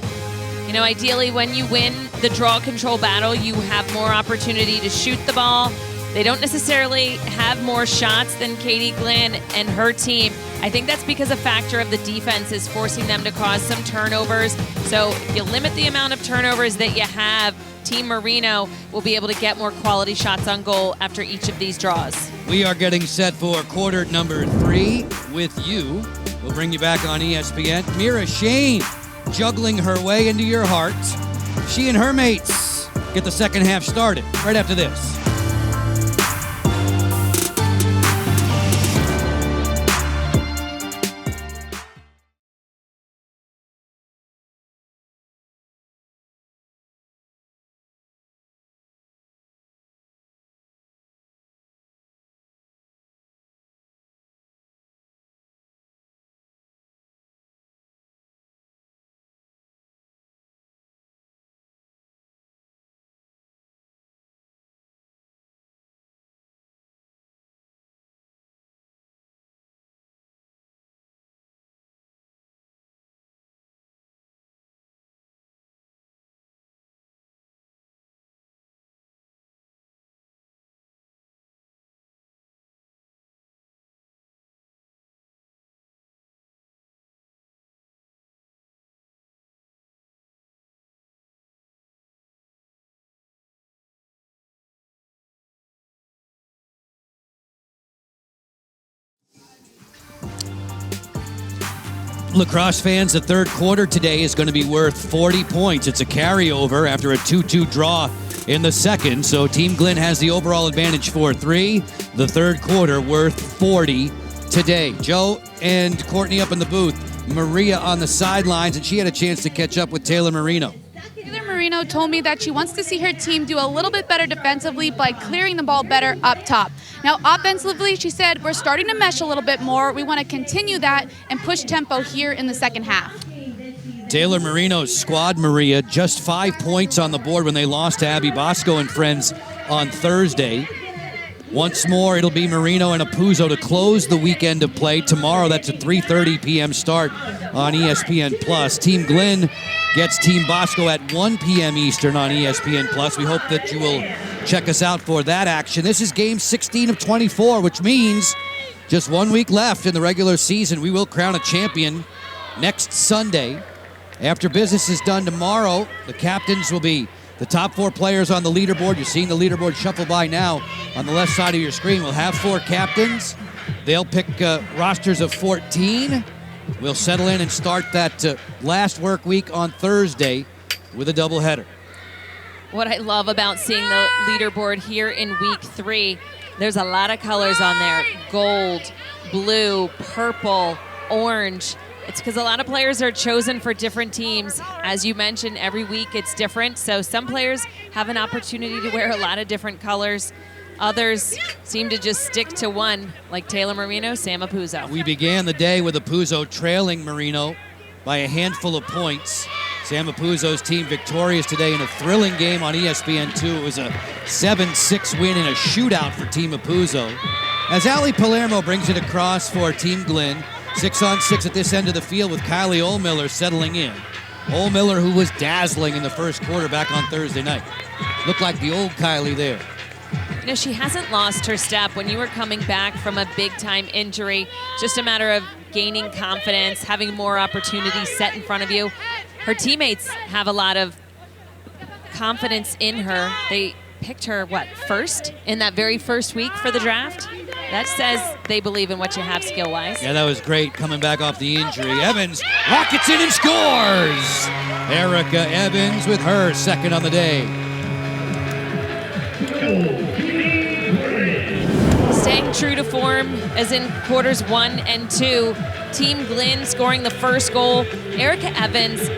[SPEAKER 2] You know, ideally when you win the draw control battle, you have more opportunity to shoot the ball. They don't necessarily have more shots than Katie Glynn and her team. I think that's because a factor of the defense is forcing them to cause some turnovers. So if you limit the amount of turnovers that you have, Team Marino will be able to get more quality shots on goal after each of these draws.
[SPEAKER 1] We are getting set for quarter number 3 with you. We'll bring you back on ESPN. Mira Shane juggling her way into your heart. She and her mates get the second half started right after this. Lacrosse fans, the third quarter today is going to be worth 40 points. It's a carryover after a 2-2 draw in the second, so Team Glynn has the overall advantage 4-3. The third quarter worth 40 today. Joe and Courtney up in the booth. Maria on the sidelines, and she had a chance to catch up with Taylor Marino.
[SPEAKER 3] Taylor Marino told me that she wants to see her team do a little bit better defensively by clearing the ball better up top. Now, offensively, she said, we're starting to mesh a little bit more. We want to continue that and push tempo here in the second half.
[SPEAKER 1] Taylor Marino's squad, Maria, just 5 points on the board when they lost to Abby Bosco and friends on Thursday. Once more, it'll be Marino and Apuzzo to close the weekend of play. Tomorrow, that's a 3:30 p.m. start on ESPN+. Team Glynn gets Team Bosco at 1 p.m. Eastern on ESPN+. We hope that you will check us out for that action. This is game 16 of 24, which means just 1 week left in the regular season. We will crown a champion next Sunday. After business is done tomorrow, the captains will be the top 4 players on the leaderboard. You're seeing the leaderboard shuffle by now on the left side of your screen. We'll have 4 captains. They'll pick rosters of 14. We'll settle in and start that last work week on Thursday with a doubleheader.
[SPEAKER 2] What I love about seeing the leaderboard here in week 3, there's a lot of colors on there. Gold, blue, purple, orange. It's because a lot of players are chosen for different teams. As you mentioned, every week it's different. So some players have an opportunity to wear a lot of different colors. Others seem to just stick to one, like Taylor Marino, Sam Apuzzo.
[SPEAKER 1] We began the day with Apuzzo trailing Marino by a handful of points. Sam Apuzzo's team victorious today in a thrilling game on ESPN2. It was a 7-6 win in a shootout for Team Apuzzo. As Ali Palermo brings it across for Team Glynn, 6-on-6 at this end of the field with Kylie Ohlmiller settling in. Ohlmiller, who was dazzling in the first quarter back on Thursday night. Looked like the old Kylie there.
[SPEAKER 2] You know, she hasn't lost her step. When you were coming back from a big-time injury, just a matter of gaining confidence, having more opportunities set in front of you. Her teammates have a lot of confidence in her. They picked her, first in that very first week for the draft? That says they believe in what you have skill-wise.
[SPEAKER 1] Yeah, that was great coming back off the injury. Evans rockets in and scores! Erica Evans with her second on the day.
[SPEAKER 2] Staying true to form as in quarters 1 and 2. Team Glenn scoring the first goal. Erica Evans,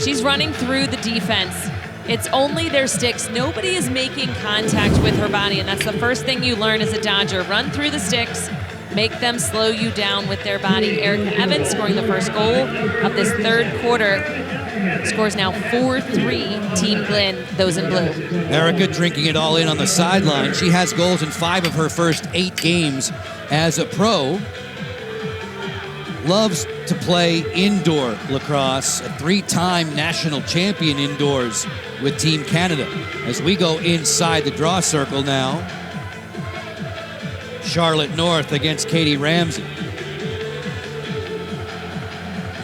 [SPEAKER 2] she's running through the defense. It's only their sticks. Nobody is making contact with her body, and that's the first thing you learn as a Dodger. Run through the sticks, make them slow you down with their body. Erica Evans scoring the first goal of this third quarter. Scores now 4-3, Team Glenn, those in blue.
[SPEAKER 1] Erica drinking it all in on the sideline. She has goals in 5 of her first 8 games as a pro. Loves to play indoor lacrosse, a 3-time national champion indoors with Team Canada. As we go inside the draw circle now, Charlotte North against Katie Ramsey.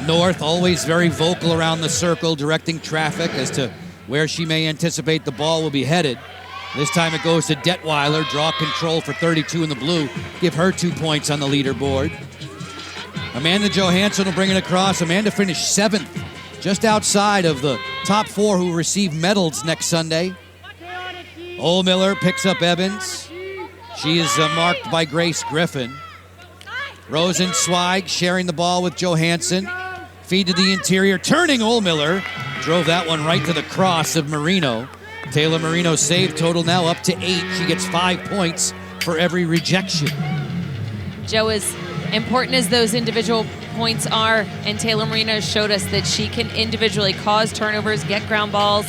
[SPEAKER 1] North always very vocal around the circle, directing traffic as to where she may anticipate the ball will be headed. This time it goes to Detweiler, draw control for 32 in the blue, give her 2 points on the leaderboard. Amanda Johansson will bring it across. Amanda finished 7th, just outside of the top 4 who receive medals next Sunday. Ohlmiller picks up Evans. She is marked by Grace Griffin. Rosenzweig sharing the ball with Johansson. Feed to the interior, turning Ohlmiller. Drove that one right to the cross of Marino. Taylor Marino's save total now up to 8. She gets 5 points for every rejection.
[SPEAKER 2] Joe, as important as those individual points are, and Taylor Marino showed us that she can individually cause turnovers, get ground balls,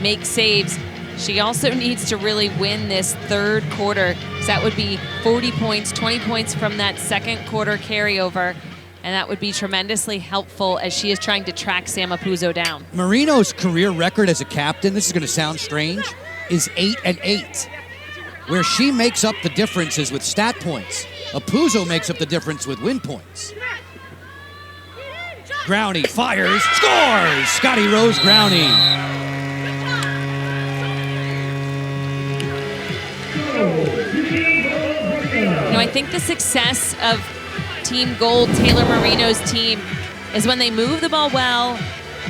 [SPEAKER 2] make saves. She also needs to really win this third quarter, because that would be 40 points, 20 points from that second quarter carryover, and that would be tremendously helpful as she is trying to track Sam Apuzzo down.
[SPEAKER 1] Marino's career record as a captain, this is going to sound strange, is 8-8, where she makes up the differences with stat points. Apuzzo makes up the difference with win points. Growney fires, scores! Scotty Rose Growney.
[SPEAKER 2] You know, I think the success of Team Gold, Taylor Marino's team, is when they move the ball well,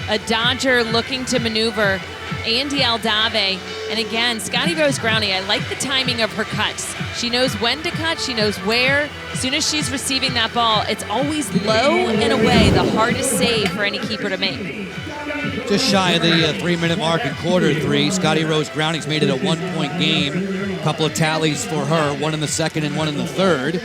[SPEAKER 2] a Dodger looking to maneuver, Andy Aldave, and again, Scotty Rose Growney. I like the timing of her cuts. She knows when to cut, she knows where. As soon as she's receiving that ball, it's always low and away, the hardest save for any keeper to make.
[SPEAKER 1] Just shy of the 3-minute mark in quarter 3. Scotty Rose Growney's made it a 1-point game. A couple of tallies for her, 1 in the second and 1 in the third.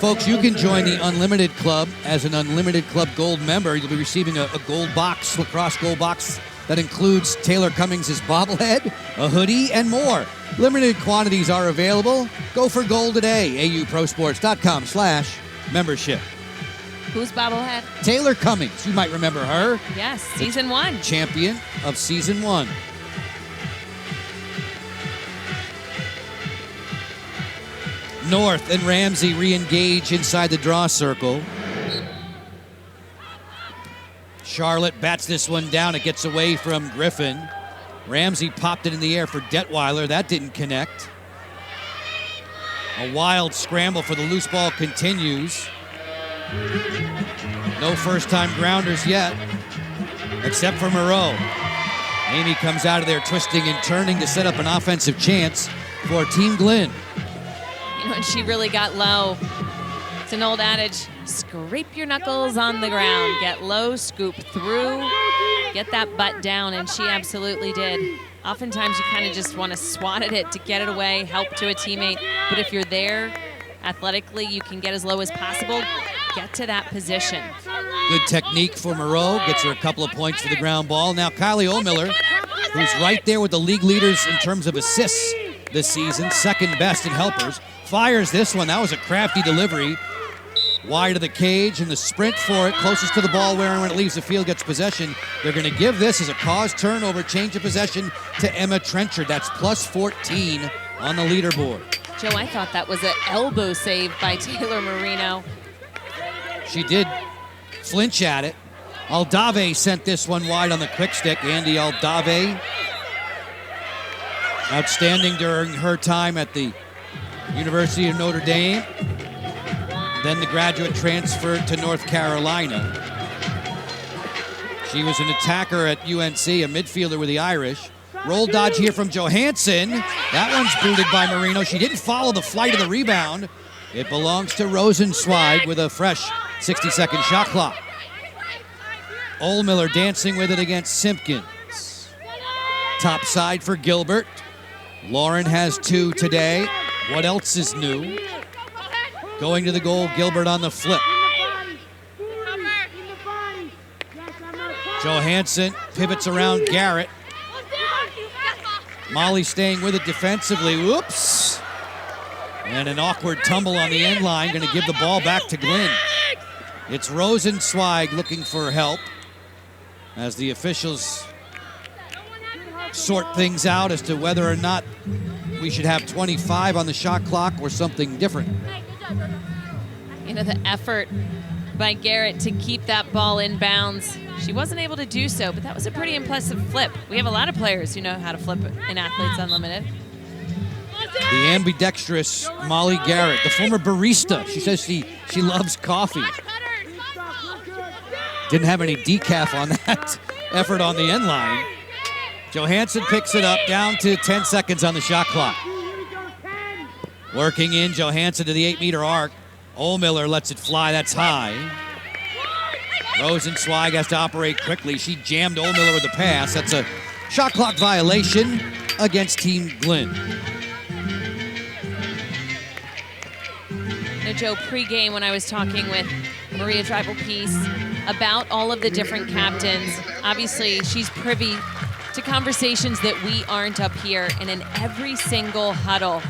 [SPEAKER 1] Folks, you can join the Unlimited Club as an Unlimited Club Gold member. You'll be receiving a gold box, lacrosse gold box, that includes Taylor Cummings' bobblehead, a hoodie, and more. Limited quantities are available. Go for gold today. auprosports.com/membership.
[SPEAKER 2] Who's bobblehead?
[SPEAKER 1] Taylor Cummings. You might remember her.
[SPEAKER 2] Yes, season 1.
[SPEAKER 1] Champion of season 1. North and Ramsey re-engage inside the draw circle. Charlotte bats this one down. It gets away from Griffin. Ramsey popped it in the air for Detweiler. That didn't connect. A wild scramble for the loose ball continues. No first-time grounders yet, except for Moreau. Amy comes out of there twisting and turning to set up an offensive chance for Team Glenn.
[SPEAKER 2] You know, and she really got low. It's an old adage, scrape your knuckles on the ground, get low, scoop through, get that butt down, and she absolutely did. Oftentimes you kind of just want to swat at it to get it away, help to a teammate, but if you're there athletically, you can get as low as possible, get to that position.
[SPEAKER 1] Good technique for Moreau, gets her a couple of points for the ground ball. Now Kylie Ohlmiller, who's right there with the league leaders in terms of assists this season, second best in helpers, fires this one. That was a crafty delivery. Wide of the cage, and the sprint for it, closest to the ball where when it leaves the field gets possession. They're going to give this as a cause turnover, change of possession to Emma Trenchard. That's plus 14 on the leaderboard.
[SPEAKER 2] Joe, I thought that was an elbow save by Taylor Marino.
[SPEAKER 1] She did flinch at it. Aldave sent this one wide on the quick stick. Andy Aldave, outstanding during her time at the University of Notre Dame. Then the graduate transferred to North Carolina. She was an attacker at UNC, a midfielder with the Irish. Roll dodge here from Johansson. That one's booted by Marino. She didn't follow the flight of the rebound. It belongs to Rosenzweig with a fresh 60-second shot clock. Ohlmiller dancing with it against Simpkins. Top side for Gilbert. Lauren has 2 today. What else is new? Going to the goal, Gilbert on the flip. Johansson pivots around Garrett. Molly staying with it defensively. Whoops. And an awkward tumble on the end line. Going to give the ball back to Glenn. It's Rosenzweig looking for help as the officials sort things out as to whether or not we should have 25 on the shot clock or something different.
[SPEAKER 2] You know, the effort by Garrett to keep that ball in bounds. She wasn't able to do so, but that was a pretty impressive flip. We have a lot of players who know how to flip in Athletes Unlimited.
[SPEAKER 1] The ambidextrous Molly Garrett, the former barista. She says she loves coffee. Didn't have any decaf on that effort on the end line. Johansson picks it up, down to 10 seconds on the shot clock. Working in, Johansson to the 8-meter arc. Ohlmiller lets it fly, that's high. Rosenzweig has to operate quickly. She jammed Ohlmiller with a pass. That's a shot clock violation against Team Glenn.
[SPEAKER 2] You know, Joe, pregame when I was talking with Maria Drivel-Peace about all of the different captains, obviously she's privy to conversations that we aren't up here, and in every single huddle,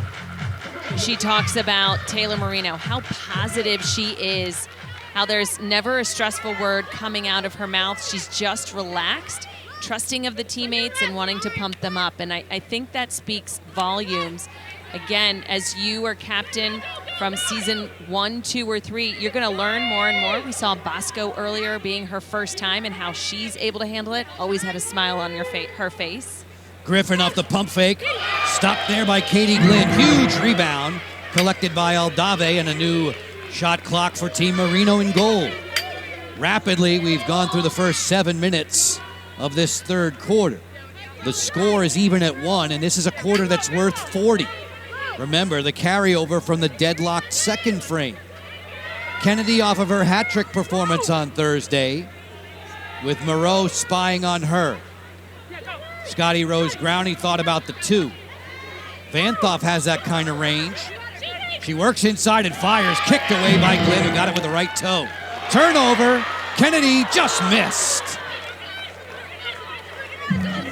[SPEAKER 2] she talks about Taylor Marino, how positive she is, how there's never a stressful word coming out of her mouth. She's just relaxed, trusting of the teammates and wanting to pump them up. And I think that speaks volumes. Again, as you are captain from season 1, 2, or 3, you're going to learn more and more. We saw Bosco earlier being her first time and how she's able to handle it. Always had a smile on her face.
[SPEAKER 1] Griffin off the pump fake. Stopped there by Katie Glenn. Huge rebound collected by Aldave, and a new shot clock for Team Marino in goal. Rapidly, we've gone through the first 7 minutes of this third quarter. The score is even at 1, and this is a quarter that's worth 40. Remember, the carryover from the deadlocked second frame. Kennedy off of her hat-trick performance on Thursday, with Moreau spying on her. Scotty Rose Growney thought about the 2. Vanthoff has that kind of range. She works inside and fires, kicked away by Glenn, who got it with the right toe. Turnover, Kennedy just missed.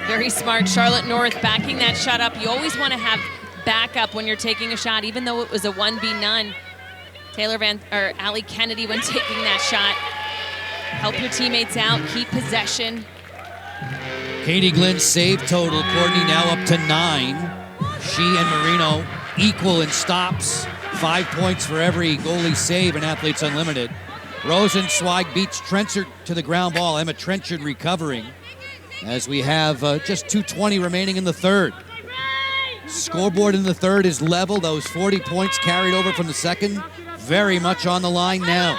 [SPEAKER 2] Very smart, Charlotte North backing that shot up. You always want to have backup when you're taking a shot, even though it was a 1v none. Allie Kennedy, when taking that shot, help your teammates out, keep possession.
[SPEAKER 1] Katie Glenn's save total, Courtney, now up to 9. She and Marino equal in stops. 5 points for every goalie save in Athletes Unlimited. Rosenzweig beats Trenchard to the ground ball. Emma Trenchard recovering as we have just 2:20 remaining in the third. Scoreboard in the third is level. Those 40 points carried over from the second, very much on the line now.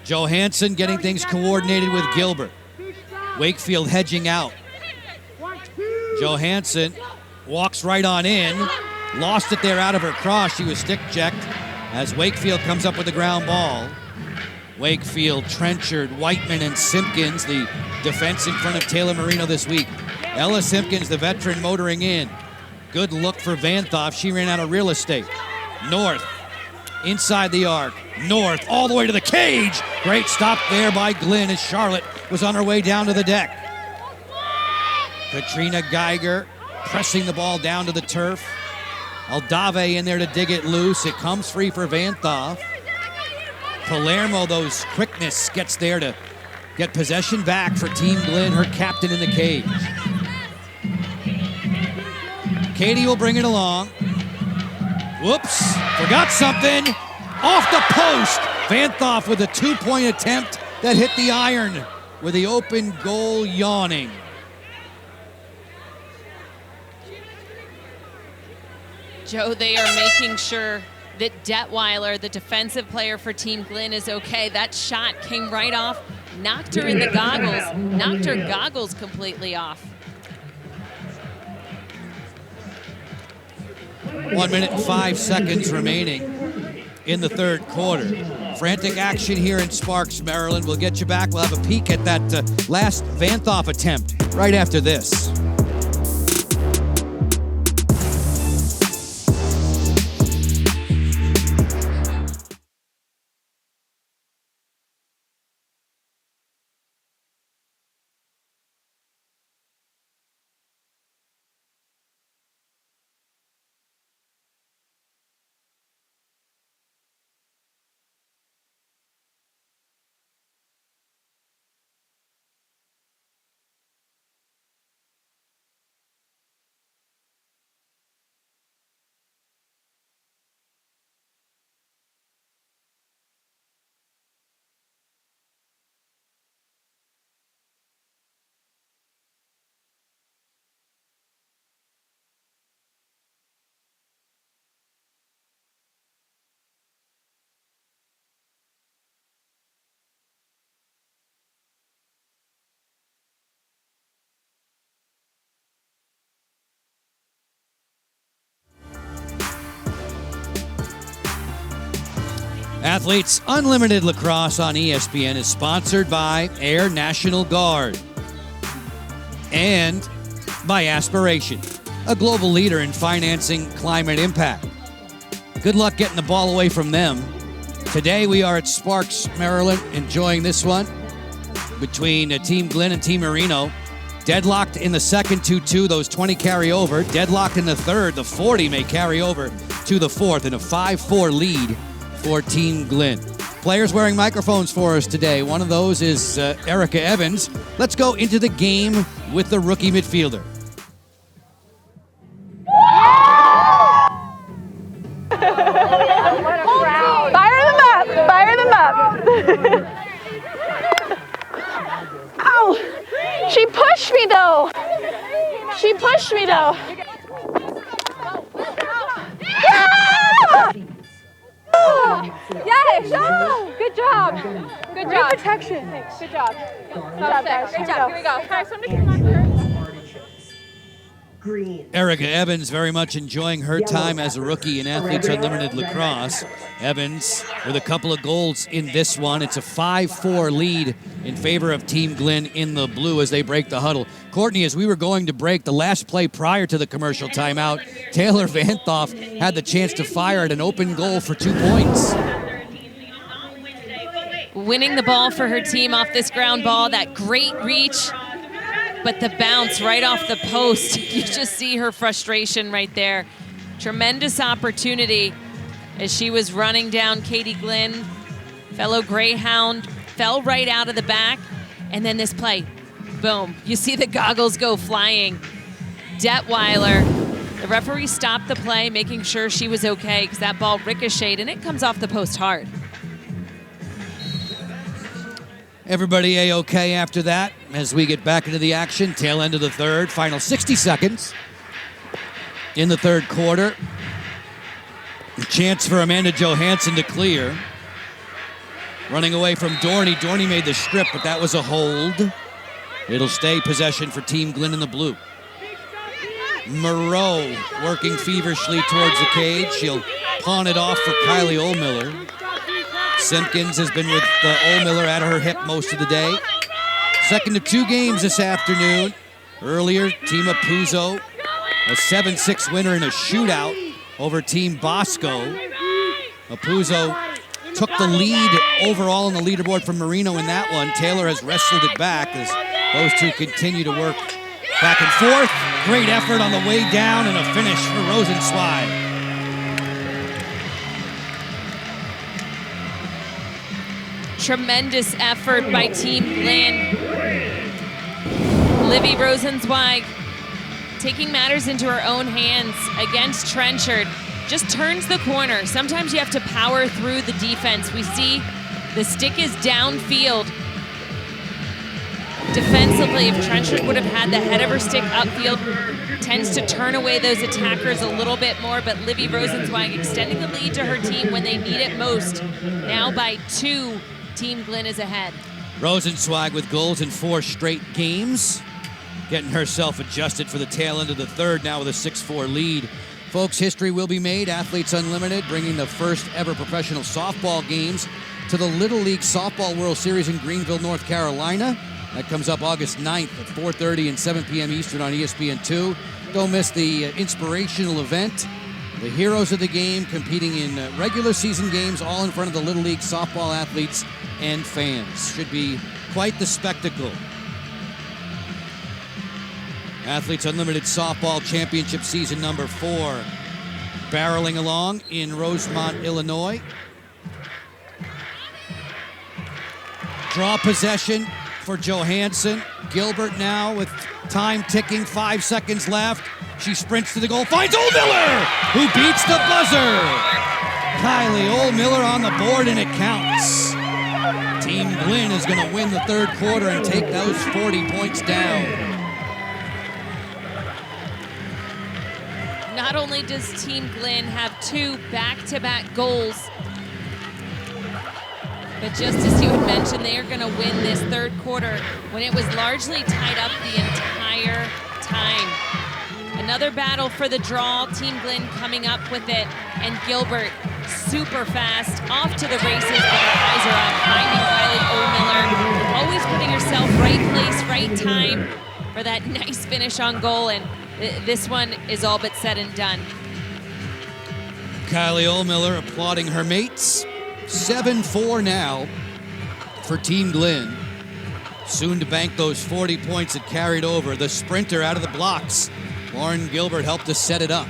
[SPEAKER 1] Johansson getting things coordinated with Gilbert. Wakefield hedging out. Johansson walks right on in. Lost it there out of her cross. She was stick checked as Wakefield comes up with the ground ball. Wakefield, Trenchard, Whiteman, and Simpkins, the defense in front of Taylor Marino this week. Ella Simpkins, the veteran, motoring in. Good look for Vanthoff. She ran out of real estate. North, inside the arc. North, all the way to the cage. Great stop there by Glenn as Charlotte was on her way down to the deck. Katrina Geiger pressing the ball down to the turf. Aldave in there to dig it loose. It comes free for Vanthoff. Palermo, those quickness, gets there to get possession back for Team Glenn, her captain in the cage. Katie will bring it along. Whoops, forgot something. Off the post. Vanthof with a 2-point attempt that hit the iron with the open goal yawning.
[SPEAKER 2] Joe, they are making sure that Detweiler, the defensive player for Team Glenn, is okay. That shot came right off, knocked her in the goggles, knocked her goggles completely off.
[SPEAKER 1] 1 minute and 5 seconds remaining in the third quarter. Frantic action here in Sparks, Maryland. We'll get you back. We'll have a peek at that last Vanthof attempt right after this. Athletes Unlimited Lacrosse on ESPN is sponsored by Air National Guard and by Aspiration, a global leader in financing climate impact. Good luck getting the ball away from them. Today we are at Sparks, Maryland, enjoying this one between Team Glenn and Team Marino. Deadlocked in the second 2-2, those 20 carry over. Deadlocked in the third, the 40 may carry over to the fourth in a 5-4 lead for Team Glenn. Players wearing microphones for us today. One of those is Erica Evans. Let's go into the game with the rookie midfielder.
[SPEAKER 5] Fire them up! Fire them up! Ow! She pushed me though! She pushed me though! Yeah! Yes! Good job! Good job! Good job! Good protection! Thanks. Good job. Good job, guys. Great job. Here we go. Guys, somebody come on here.
[SPEAKER 1] Erica Evans very much enjoying her time as a rookie in Athletes Unlimited Lacrosse. Evans with a couple of goals in this one. It's a 5-4 lead in favor of Team Glenn in the blue as they break the huddle. Courtney, as we were going to break, the last play prior to the commercial timeout, Taylor Vanthof had the chance to fire at an open goal for 2 points.
[SPEAKER 2] Winning the ball for her team off this ground ball, that great reach, but the bounce right off the post. You just see her frustration right there. Tremendous opportunity as she was running down Katie Glenn. Fellow Greyhound fell right out of the back. And then this play, boom. You see the goggles go flying. Detweiler, the referee stopped the play, making sure she was okay because that ball ricocheted and it comes off the post hard.
[SPEAKER 1] Everybody A-okay after that as we get back into the action. Tail end of the third, final 60 seconds in the third quarter. A chance for Amanda Johansson to clear. Running away from Dorney. Dorney made the strip, but that was a hold. It'll stay possession for Team Glenn in the blue. Moreau working feverishly towards the cage. She'll pawn it off for Kylie Ohlmiller. Simpkins has been with Ohlmiller at her hip most of the day. Second of 2 games this afternoon. Earlier, Team Apuzzo, a 7-6 winner in a shootout over Team Bosco. Apuzzo took the lead overall on the leaderboard from Marino in that one. Taylor has wrestled it back as those two continue to work back and forth. Great effort on the way down and a finish for Rosenzweig.
[SPEAKER 2] Tremendous effort by Team Glenn. Livy Rosenzweig taking matters into her own hands against Trenchard. just turns the corner. Sometimes you have to power through the defense. We see the stick is downfield. Defensively, if Trenchard would have had the head of her stick upfield, tends to turn away those attackers a little bit more, but Livy Rosenzweig extending the lead to her team when they need it most. Now by 2, Team Glenn is ahead.
[SPEAKER 1] Rosenzweig with goals in 4 straight games, getting herself adjusted for the tail end of the third, now with a 6-4 lead. Folks, history will be made. Athletes Unlimited bringing the first ever professional softball games to the Little League Softball World Series in Greenville, North Carolina. That comes up August 9th at 4:30 and 7 p.m. Eastern on ESPN2. Don't miss the inspirational event. The heroes of the game competing in regular season games, all in front of the Little League softball athletes and fans. Should be quite the spectacle. Athletes Unlimited Softball Championship Season number 4. Barreling along in Rosemont, Illinois. Draw possession for Johansson. Gilbert now with time ticking, 5 seconds left. She sprints to the goal, finds Oldmiller, who beats the buzzer. Kylie Oldmiller on the board, and it counts. Team Glenn is going to win the third quarter and take those 40 points down.
[SPEAKER 2] Not only does Team Glenn have 2 back-to-back goals, but just as you had mentioned, they are going to win this third quarter when it was largely tied up the entire time. Another battle for the draw. Team Glenn coming up with it, and Gilbert super fast off to the races, but her eyes are on finding Kylie Oldmiller, always putting herself right place, right time for that nice finish on goal, and this one is all but said and done.
[SPEAKER 1] Kylie Oldmiller applauding her mates. 7-4 now for Team Glenn. Soon to bank those 40 points that carried over. The sprinter out of the blocks. Lauren Gilbert helped to set it up.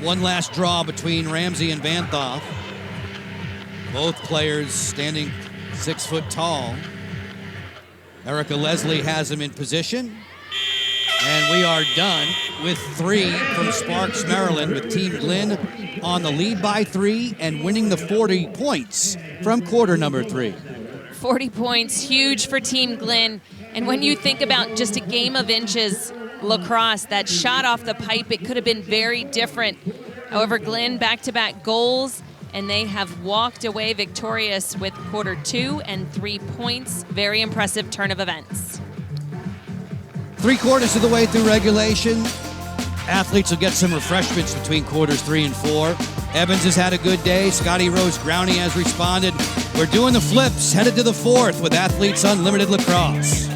[SPEAKER 1] One last draw between Ramsey and Vanthoff. Both players standing 6 foot tall. Erica Leslie has him in position. And we are done with 3 from Sparks, Maryland, with Team Glenn on the lead by 3 and winning the 40 points from quarter number 3.
[SPEAKER 2] 40 points, huge for Team Glenn. And when you think about just a game of inches, lacrosse, that shot off the pipe, it could have been very different. However, Glenn back-to-back goals, and they have walked away victorious with quarter 2 and 3 points. Very impressive turn of events.
[SPEAKER 1] 3/4 of the way through regulation. Athletes will get some refreshments between quarters 3 and 4. Evans has had a good day. Scotty Rose Growney has responded. We're doing the flips, headed to the 4th with Athletes Unlimited Lacrosse.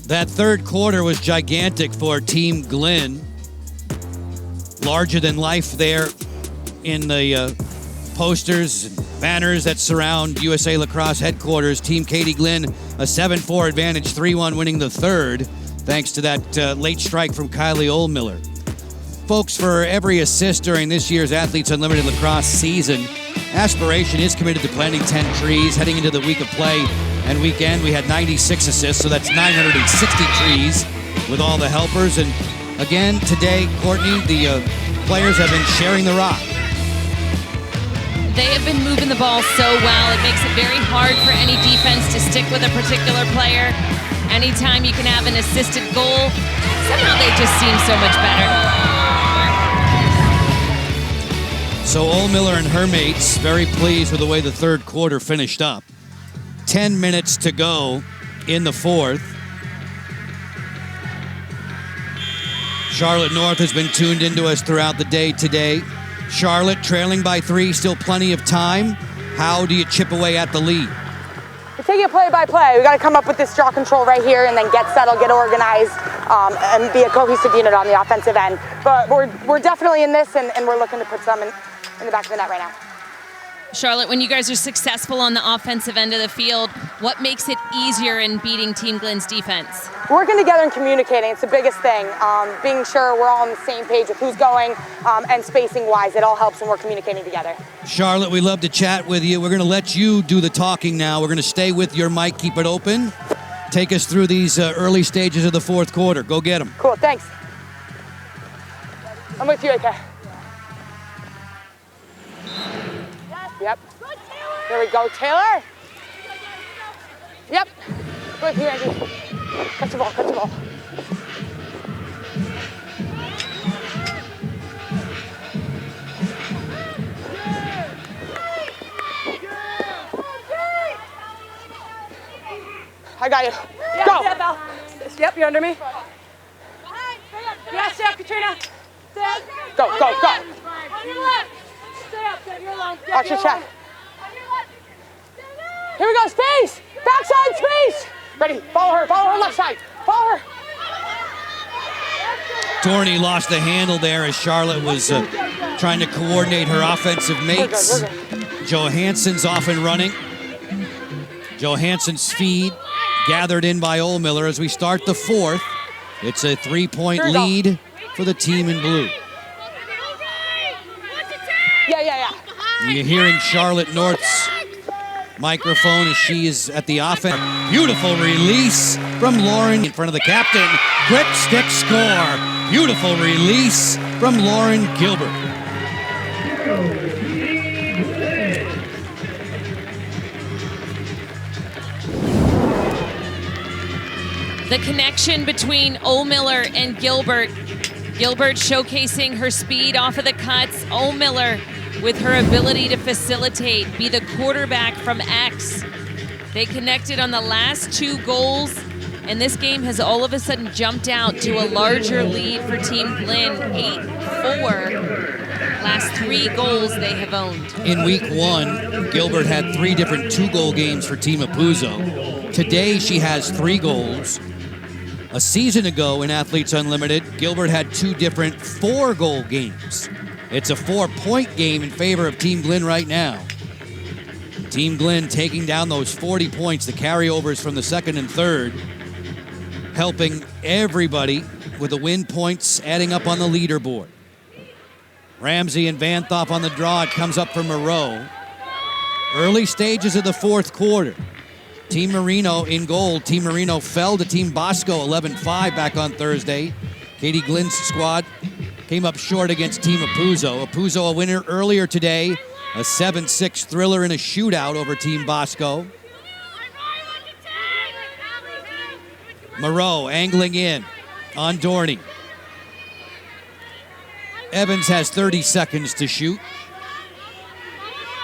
[SPEAKER 1] That third quarter was gigantic for Team Glenn. Larger than life there in the posters. Banners that surround USA Lacrosse headquarters. Team Katie Glynn, a 7-4 advantage, 3-1 winning the third, thanks to that late strike from Kylie Oldmiller. Folks, for every assist during this year's Athletes Unlimited Lacrosse season, Aspiration is committed to planting 10 trees. Heading into the week of play and weekend, we had 96 assists, so that's 960 trees with all the helpers. And again, today, Courtney, the players have been sharing the rock.
[SPEAKER 2] They have been moving the ball so well. It makes it very hard for any defense to stick with a particular player. Anytime you can have an assisted goal, somehow they just seem so much better.
[SPEAKER 1] So Oldmiller and her mates very pleased with the way the third quarter finished up. 10 minutes to go in the fourth. Charlotte North has been tuned into us throughout the day today. Charlotte trailing by 3, still plenty of time. How do you chip away at the lead?
[SPEAKER 4] We take it play by play. We got to come up with this draw control right here and then get settled, get organized, and be a cohesive unit on the offensive end. But we're definitely in this, and we're looking to put some in the back of the net right now.
[SPEAKER 2] Charlotte, when you guys are successful on the offensive end of the field, what makes it easier in beating Team Glynn's defense?
[SPEAKER 4] Working together and communicating, it's the biggest thing. Being sure we're all on the same page with who's going and spacing-wise. It all helps when we're communicating together.
[SPEAKER 1] Charlotte, we love to chat with you. We're going to let you do the talking now. We're going to stay with your mic, keep it open. Take us through these early stages of the fourth quarter. Go get them.
[SPEAKER 4] Cool, thanks. I'm with you, AK. Yep. There we go, Taylor. Yep. Go with you, Angie. Catch the ball, catch the ball. I got you.
[SPEAKER 5] Yeah,
[SPEAKER 4] Go.
[SPEAKER 5] Step, Belle. Yep, you're under me. Yeah, step, Katrina. Step.
[SPEAKER 4] Go, go, go.
[SPEAKER 5] On your left. Stay up, Step, you're alone. Step,
[SPEAKER 4] Watch your check. Here we go, space. Backside space. Ready, follow her left side. Follow her.
[SPEAKER 1] Dorney lost the handle there as Charlotte was trying to coordinate her offensive mates. Johansson's off and running. Johansson's feed gathered in by Oldmiller as we start the fourth. It's a 3-point lead for the team in blue.
[SPEAKER 4] Yeah.
[SPEAKER 1] You're hearing Charlotte North's microphone as she is at the offense. Beautiful release from Lauren in front of the captain. Quick stick score. Beautiful release from Lauren Gilbert.
[SPEAKER 2] The connection between Oldmiller and Gilbert. Gilbert showcasing her speed off of the cuts. Oldmiller with her ability to facilitate, be the quarterback from X. They connected on the last 2 goals, and this game has all of a sudden jumped out to a larger lead for Team Glynn, 8-4. Last 3 goals they have owned.
[SPEAKER 1] In week 1, Gilbert had 3 different 2-goal games for Team Apuzzo. Today she has 3 goals. A season ago in Athletes Unlimited, Gilbert had 2 different 4-goal games. It's a 4-point game in favor of Team Glynn right now. Team Glynn taking down those 40 points, the carryovers from the second and third, helping everybody with the win points adding up on the leaderboard. Ramsey and Van Thoff on the draw. It comes up for Moreau. Early stages of the fourth quarter. Team Marino in goal. Team Marino fell to Team Bosco 11-5 back on Thursday. Katie Glynn's squad came up short against Team Apuzzo. Apuzzo a winner earlier today. A 7-6 thriller in a shootout over Team Bosco. Moreau angling in on Dorney. Evans has 30 seconds to shoot.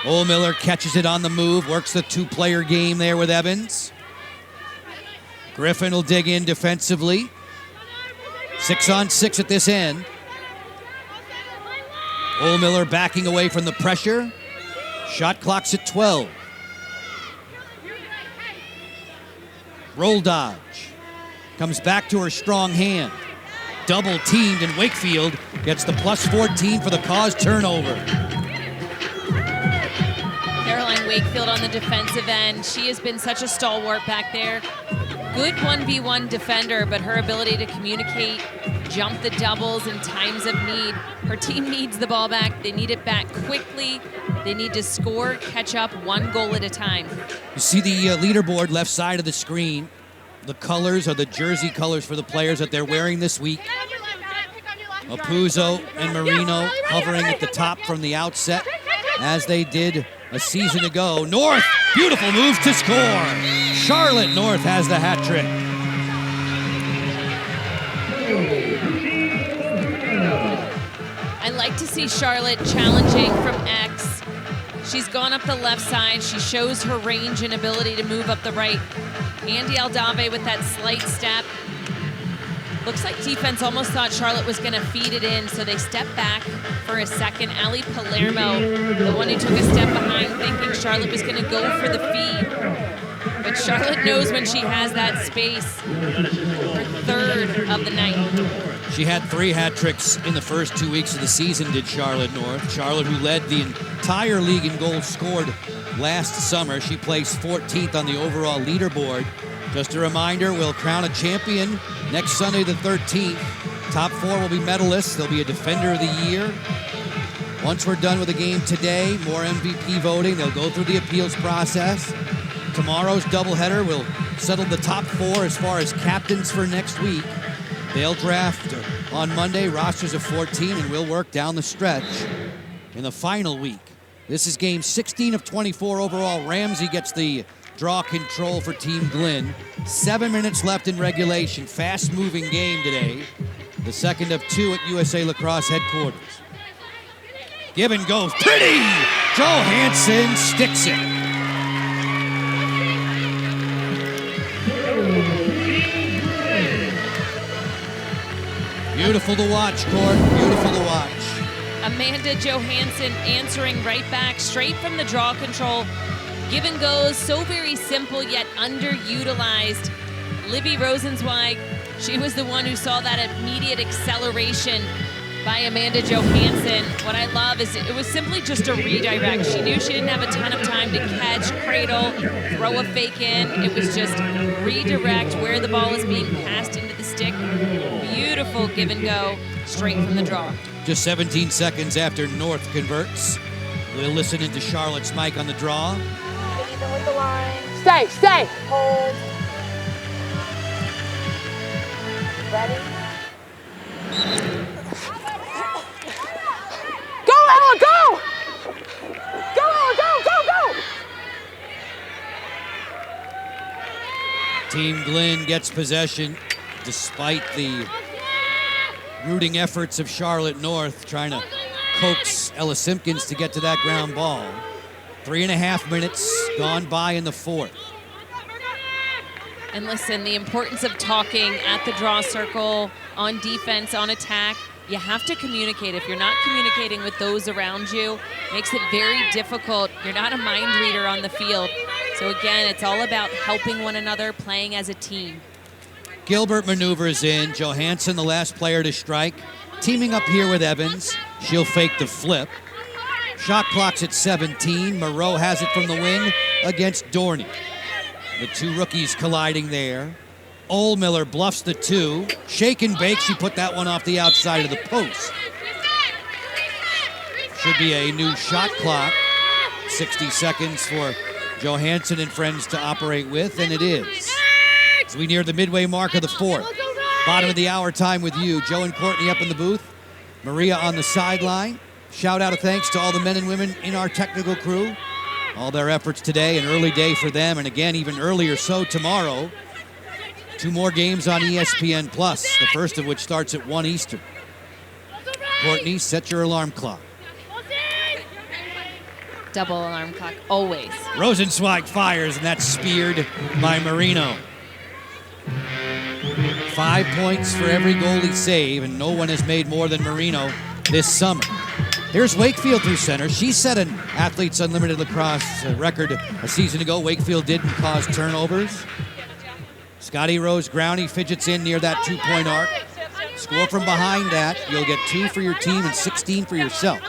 [SPEAKER 1] Oldmiller catches it on the move, works the 2-player game there with Evans. Griffin will dig in defensively. 6-on-6 at this end. Oldmiller backing away from the pressure. Shot clock's at 12. Roll dodge. Comes back to her strong hand. Double teamed, and Wakefield gets the +14 for the cause turnover.
[SPEAKER 2] Wakefield on the defensive end. She has been such a stalwart back there. Good 1v1 defender, but her ability to communicate, jump the doubles in times of need. Her team needs the ball back. They need it back quickly. They need to score, catch up, 1 goal at a time.
[SPEAKER 1] You see the leaderboard left side of the screen. The colors are the jersey colors for the players that they're wearing this week. Apuzzo and Marino hovering at the top from the outset, as they did a season ago. North, beautiful move to score. Charlotte North has the hat trick.
[SPEAKER 2] I like to see Charlotte challenging from X. She's gone up the left side. She shows her range and ability to move up the right. Andy Aldave with that slight step. Looks like defense almost thought Charlotte was going to feed it in, so they stepped back for a second. Ali Palermo, the one who took a step behind, thinking Charlotte was going to go for the feed. But Charlotte knows when she has that space. Her 3rd of the night.
[SPEAKER 1] She had 3 hat tricks in the first 2 weeks of the season, did Charlotte North. Charlotte, who led the entire league in goals scored last summer. She placed 14th on the overall leaderboard. Just a reminder, we'll crown a champion next Sunday the 13th. Top 4 will be medalists. There'll be a Defender of the Year. Once we're done with the game today, more MVP voting. They'll go through the appeals process. Tomorrow's doubleheader will settle the top 4 as far as captains for next week. They'll draft on Monday rosters of 14, and we'll work down the stretch in the final week. This is game 16 of 24 overall. Ramsey gets the draw control for Team Glenn. 7 minutes left in regulation. Fast-moving game today. The second of 2 at USA Lacrosse headquarters. Give and go. Pretty! Johansson sticks it. Beautiful to watch, Court. Beautiful to watch.
[SPEAKER 2] Amanda Johansson answering right back, straight from the draw control. Give and goes, so very simple yet underutilized. Livy Rosenzweig, she was the one who saw that immediate acceleration by Amanda Johansson. What I love is it was simply just a redirect. She knew she didn't have a ton of time to catch, cradle, throw a fake in. It was just redirect where the ball is being passed into the stick. Beautiful give and go, straight from the draw.
[SPEAKER 1] Just 17 seconds after North converts. We'll listen into Charlotte's mic on the draw.
[SPEAKER 5] Even with the line.
[SPEAKER 4] Stay, stay.
[SPEAKER 5] Hold. Ready?
[SPEAKER 4] Go, Ella, go! Go, Ella, go, go, go!
[SPEAKER 1] Team Glenn gets possession despite the rooting efforts of Charlotte North trying to coax Ella Simpkins to get to that ground ball. 3.5 minutes gone by in the 4th.
[SPEAKER 2] And listen, the importance of talking at the draw circle, on defense, on attack, you have to communicate. If you're not communicating with those around you, it makes it very difficult. You're not a mind reader on the field. So again, it's all about helping one another, playing as a team.
[SPEAKER 1] Gilbert maneuvers in. Johansson, the last player to strike. Teaming up here with Evans. She'll fake the flip. Shot clock's at 17. Moreau has it from the wing against Dorney. The 2 rookies colliding there. Oldmiller bluffs the 2. Shake and bake, she put that one off the outside of the post. Should be a new shot clock. 60 seconds for Johansson and friends to operate with, and it is. As we near the midway mark of the 4th. Bottom of the hour time with you. Joe and Courtney up in the booth. Maria on the sideline. Shout out of thanks to all the men and women in our technical crew. All their efforts today, an early day for them, and again, even earlier so tomorrow. 2 more games on ESPN+, the first of which starts at 1 Eastern. Courtney, set your alarm clock.
[SPEAKER 2] Double alarm clock, always.
[SPEAKER 1] Rosenzweig fires, and that's speared by Marino. 5 points for every goalie save, and no one has made more than Marino this summer. Here's Wakefield through center. She set an Athletes Unlimited Lacrosse record a season ago. Wakefield didn't cause turnovers. Scotty Rose Growney fidgets in near that 2-point arc. Score from behind that. You'll get 2 for your team and 16 for yourself.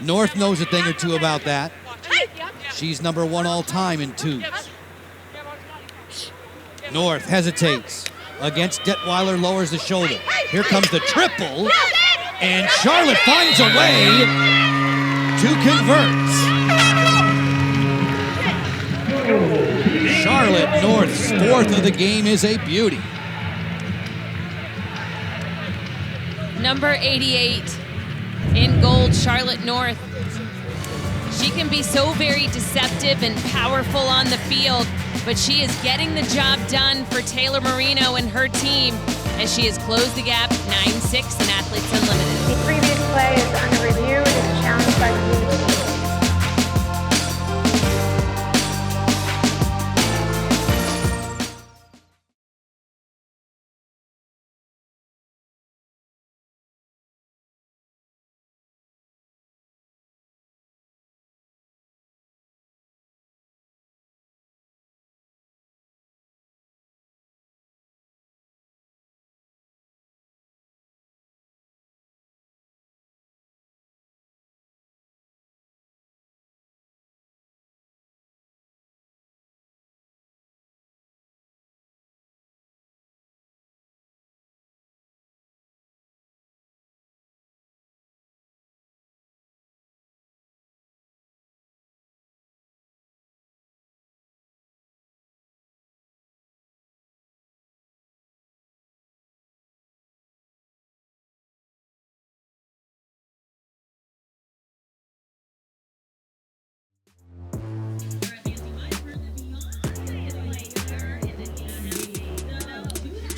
[SPEAKER 1] North knows a thing or two about that. She's number 1 all time in twos. North hesitates against Detweiler, lowers the shoulder. Here comes the triple, and Charlotte finds a way to convert. Charlotte North's 4th of the game is a beauty.
[SPEAKER 2] Number 88 in gold, Charlotte North. She can be so very deceptive and powerful on the field, but she is getting the job done for Taylor Marino and her team as she has closed the gap 9-6 in Athletes Unlimited.
[SPEAKER 12] The previous play is under review and is challenged by the blue team.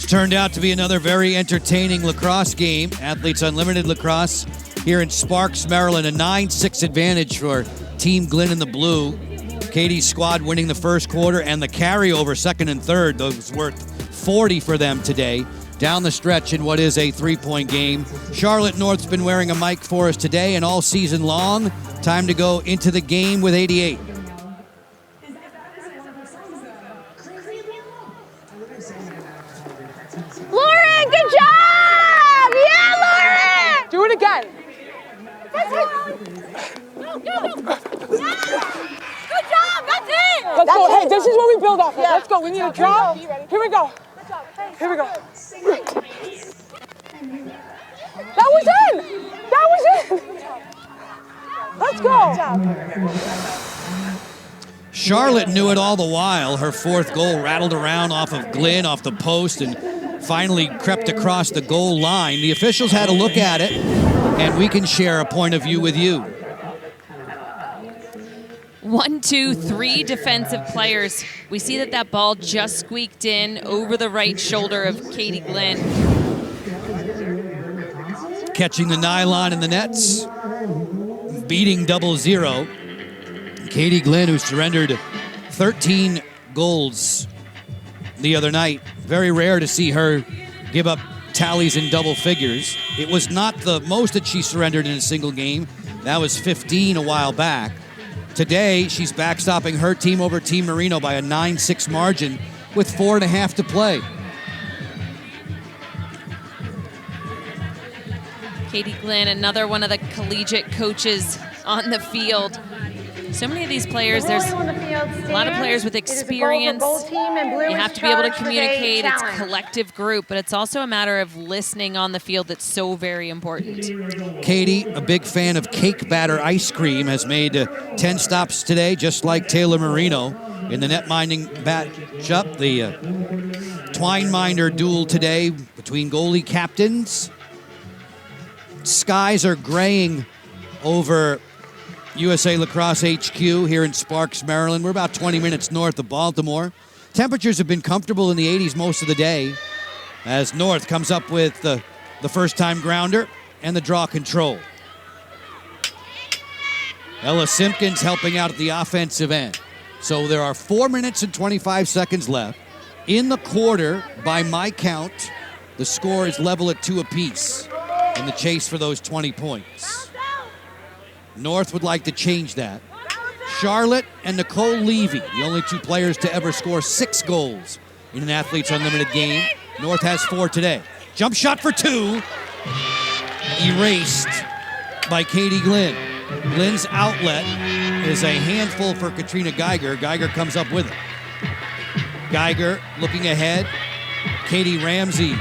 [SPEAKER 1] Turned out to be another very entertaining lacrosse game. Athletes Unlimited Lacrosse here in Sparks, Maryland. A 9-6 advantage for Team Glenn in the blue. Katie's squad winning the first quarter, and the carryover second and third. Those worth 40 for them today. Down the stretch in what is a 3-point game. Charlotte North's been wearing a mic for us today and all season long. Time to go into the game with 88.
[SPEAKER 5] Lauren, good job! Yeah, Lauren!
[SPEAKER 4] Do it again.
[SPEAKER 5] That's it. Go, go, go. Yeah. Good job, that's it!
[SPEAKER 4] Let's go. Hey, this is what we build off of. Let's go. We need a drop. Here we go. Here we go. That was in! That was in! Let's go.
[SPEAKER 1] Charlotte knew it all the while. Her 4th goal rattled around off of Glenn, off the post, and finally crept across the goal line. The officials had a look at it, and we can share a point of view with you.
[SPEAKER 2] 1, 2, 3 defensive players. We see that ball just squeaked in over the right shoulder of Katie Glenn.
[SPEAKER 1] Catching the nylon in the nets, beating 0-0. Katie Glenn, who surrendered 13 goals the other night. Very rare to see her give up tallies in double figures. It was not the most that she surrendered in a single game. That was 15 a while back. Today, she's backstopping her team over Team Marino by a 9-6 margin with 4.5 to play.
[SPEAKER 2] Katie Glenn, another one of the collegiate coaches on the field. So many of these players, there's a lot of players with experience. You have to be able to communicate. It's a collective group, but it's also a matter of listening on the field that's so very important.
[SPEAKER 1] Katie, a big fan of cake batter ice cream, has made 10 stops today, just like Taylor Marino in the net-minding matchup. The twine-minder duel today between goalie captains. Skies are graying over USA Lacrosse HQ here in Sparks, Maryland. We're about 20 minutes north of Baltimore. Temperatures have been comfortable in the 80s most of the day as North comes up with the first-time grounder and the draw control. Ella Simpkins helping out at the offensive end. So there are 4 minutes and 25 seconds left. In the quarter, by my count, the score is level at 2 apiece in the chase for those 20 points. North would like to change that. Charlotte and Nicole Levy, the only 2 players to ever score 6 goals in an Athletes Unlimited game. North has 4 today. Jump shot for 2. Erased by Katie Glenn. Lynn's outlet is a handful for Katrina Geiger. Geiger comes up with it. Geiger looking ahead. Katie Ramsey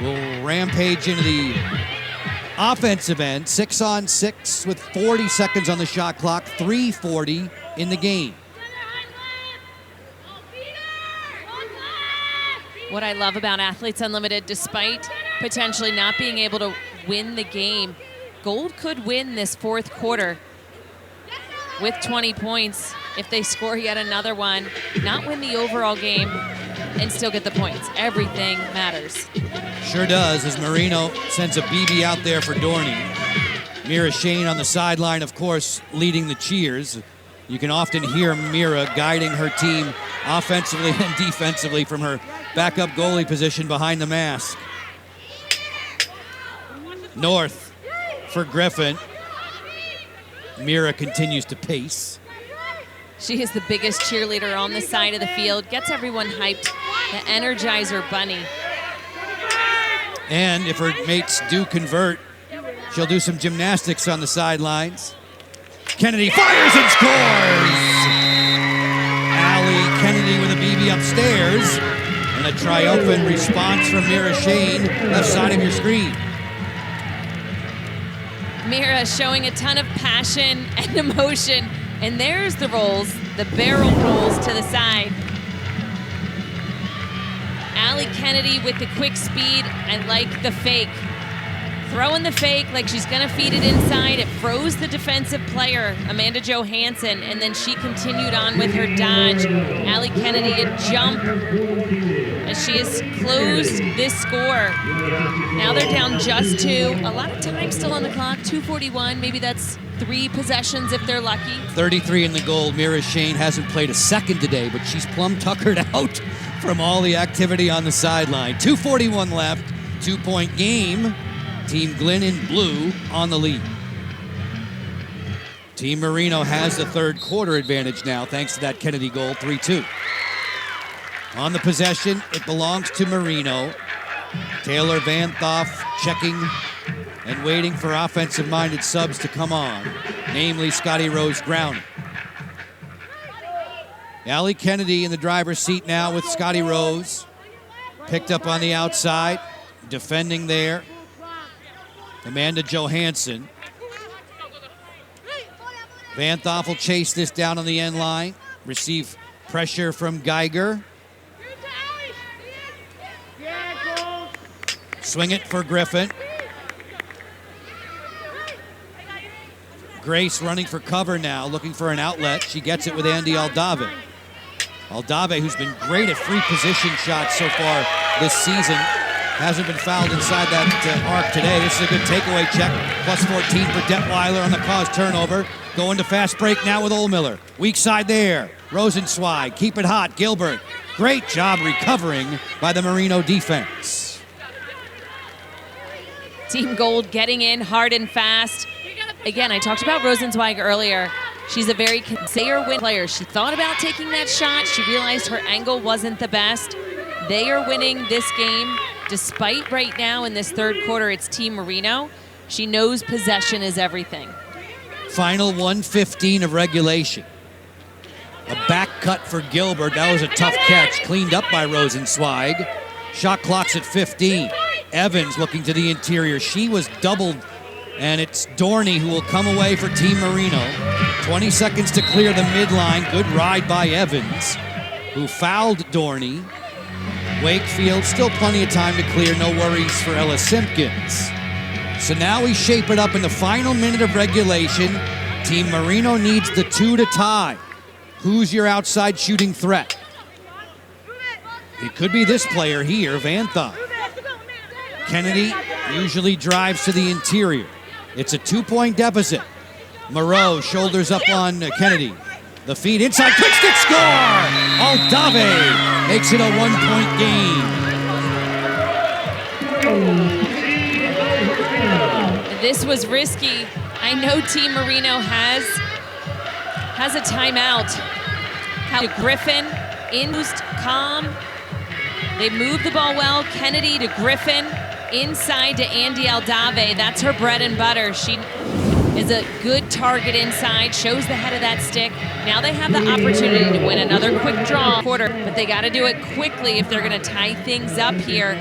[SPEAKER 1] will rampage into the offensive end. 6-on-6 with 40 seconds on the shot clock. 3:40 in the game.
[SPEAKER 2] What I love about Athletes Unlimited, despite potentially not being able to win the game, Gold could win this fourth quarter with 20 points if they score yet another one, not win the overall game, and still get the points. Everything matters.
[SPEAKER 1] Sure does, as Marino sends a BB out there for Dorney. Mira Shane on the sideline, of course, leading the cheers. You can often hear Mira guiding her team offensively and defensively from her backup goalie position behind the mask. North for Griffin. Mira continues to pace.
[SPEAKER 2] She is the biggest cheerleader on the side of the field, gets everyone hyped, the Energizer Bunny.
[SPEAKER 1] And if her mates do convert, she'll do some gymnastics on the sidelines. Kennedy fires and scores! Allie Kennedy with a BB upstairs. And a triumphant response from Mira Shane, left side of your screen.
[SPEAKER 2] Mira showing a ton of passion and emotion. And there's the rolls, the barrel rolls to the side. Allie Kennedy with the quick speed. I like the fake. Throwing the fake like she's gonna feed it inside. It froze the defensive player, Amanda Johansson, and then she continued on with her dodge. Allie Kennedy a jump as she has closed this score. Now they're down just 2. A lot of time still on the clock, 2:41. Maybe that's 3 possessions if they're lucky.
[SPEAKER 1] 33 in the goal. Mira Shane hasn't played a second today, but she's plumb tuckered out from all the activity on the sideline. 2:41 left, 2-point game. Team Glenn in blue on the lead. Team Marino has the third quarter advantage now thanks to that Kennedy goal, 3-2. On the possession, it belongs to Marino. Taylor Van Thoff checking and waiting for offensive-minded subs to come on, namely Scotty Rose Ground. Allie Kennedy in the driver's seat now with Scotty Rose. Picked up on the outside, defending there. Amanda Johansson. Van Thoff will chase this down on the end line. Receive pressure from Geiger. Swing it for Griffin. Grace running for cover now, looking for an outlet. She gets it with Andy Aldave. Aldave, who's been great at free position shots so far this season, hasn't been fouled inside that arc today. This is a good takeaway check. Plus 14 for Detweiler on the caused turnover. Going to fast break now with Ohlmiller. Weak side there. Rosenzweig, keep it hot. Gilbert, great job recovering by the Marino defense.
[SPEAKER 2] Team Gold getting in hard and fast. Again, I talked about Rosenzweig earlier. She's a very say-or-win player. She thought about taking that shot. She realized her angle wasn't the best. They are winning this game. Despite right now in this third quarter, it's Team Marino. She knows possession is everything.
[SPEAKER 1] Final 1:15 of regulation. A back cut for Gilbert. That was a tough catch. Cleaned up by Rosenzweig. Shot clock's at 15. Evans looking to the interior. She was doubled, and it's Dorney who will come away for Team Marino. 20 seconds to clear the midline. Good ride by Evans, who fouled Dorney. Wakefield, still plenty of time to clear. No worries for Ella Simpkins. So now we shape it up in the final minute of regulation. Team Marino needs the 2 to tie. Who's your outside shooting threat? It could be this player here, Van Thoff. Kennedy usually drives to the interior. It's a 2-point deficit. Moreau shoulders up on Kennedy. The feed inside, quick stick score! Aldave makes it a 1-point game.
[SPEAKER 2] This was risky. I know Team Marino has a timeout. Griffin in boost, calm. They move the ball well. Kennedy to Griffin, inside to Andy Aldave. That's her bread and butter. She is a good target inside, shows the head of that stick. Now they have the opportunity to win another quick draw quarter, but they got to do it quickly if they're going to tie things up here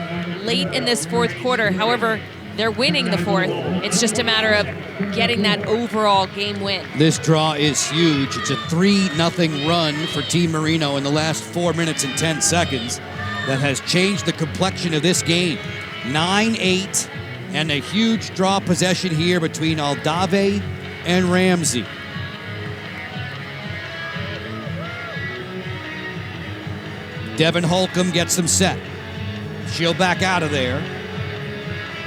[SPEAKER 2] late in this fourth quarter. However, they're winning the fourth. It's just a matter of getting that overall game win.
[SPEAKER 1] This draw is huge. It's a 3-0 run for Team Marino in the last 4 minutes and 10 seconds that has changed the complexion of this game. 9-8, and a huge draw possession here between Aldave and Ramsey. Devin Holcomb gets them set. She'll back out of there.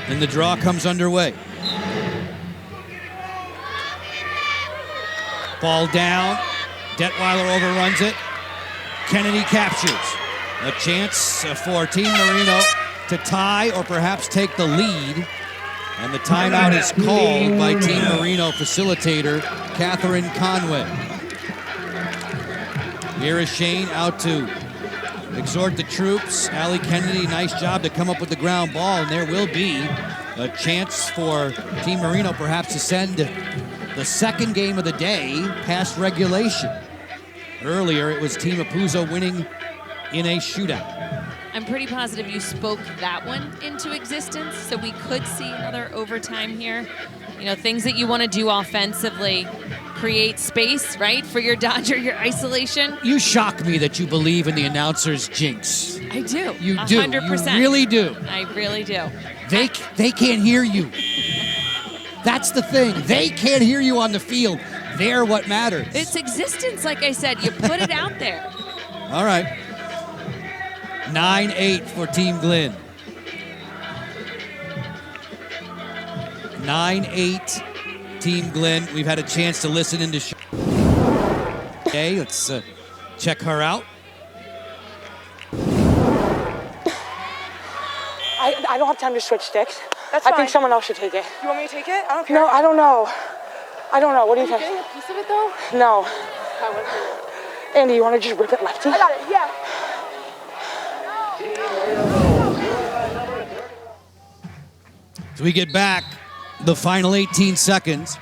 [SPEAKER 1] And the draw comes underway. Ball down. Detweiler overruns it. Kennedy captures. A chance for Team Marino to tie or perhaps take the lead. And the timeout is called by Team Marino facilitator Catherine Conway. Here is Shane out to exhort the troops. Allie Kennedy, nice job to come up with the ground ball, and there will be a chance for Team Marino perhaps to send the second game of the day past regulation. Earlier, it was Team Apuzzo winning in a shootout.
[SPEAKER 2] I'm pretty positive you spoke that one into existence, so we could see another overtime here. You know, things that you want to do offensively. Create space, right, for your Dodger, your isolation.
[SPEAKER 1] You shock me that you believe in the announcer's jinx.
[SPEAKER 2] I do.
[SPEAKER 1] You do.
[SPEAKER 2] 100%.
[SPEAKER 1] You really do.
[SPEAKER 2] I really do.
[SPEAKER 1] They can't hear you. That's the thing. They can't hear you on the field. They're what matters.
[SPEAKER 2] It's existence, like I said. You put it out there.
[SPEAKER 1] All right. 9-8 for Team Glenn. 9-8. Team Glenn. We've had a chance to listen into okay, let's check her out.
[SPEAKER 4] I don't have time to switch sticks.
[SPEAKER 5] That's
[SPEAKER 4] I
[SPEAKER 5] fine.
[SPEAKER 4] think someone else should take it.
[SPEAKER 5] You want me to take it? I don't care.
[SPEAKER 4] No, I don't know. I don't know. What do you
[SPEAKER 5] Are you
[SPEAKER 4] think?
[SPEAKER 5] getting a piece of it though?
[SPEAKER 4] No.
[SPEAKER 5] I want to.
[SPEAKER 4] Andy, you want to just rip it lefty?
[SPEAKER 5] I got it, yeah.
[SPEAKER 1] So we get back the final 18 seconds.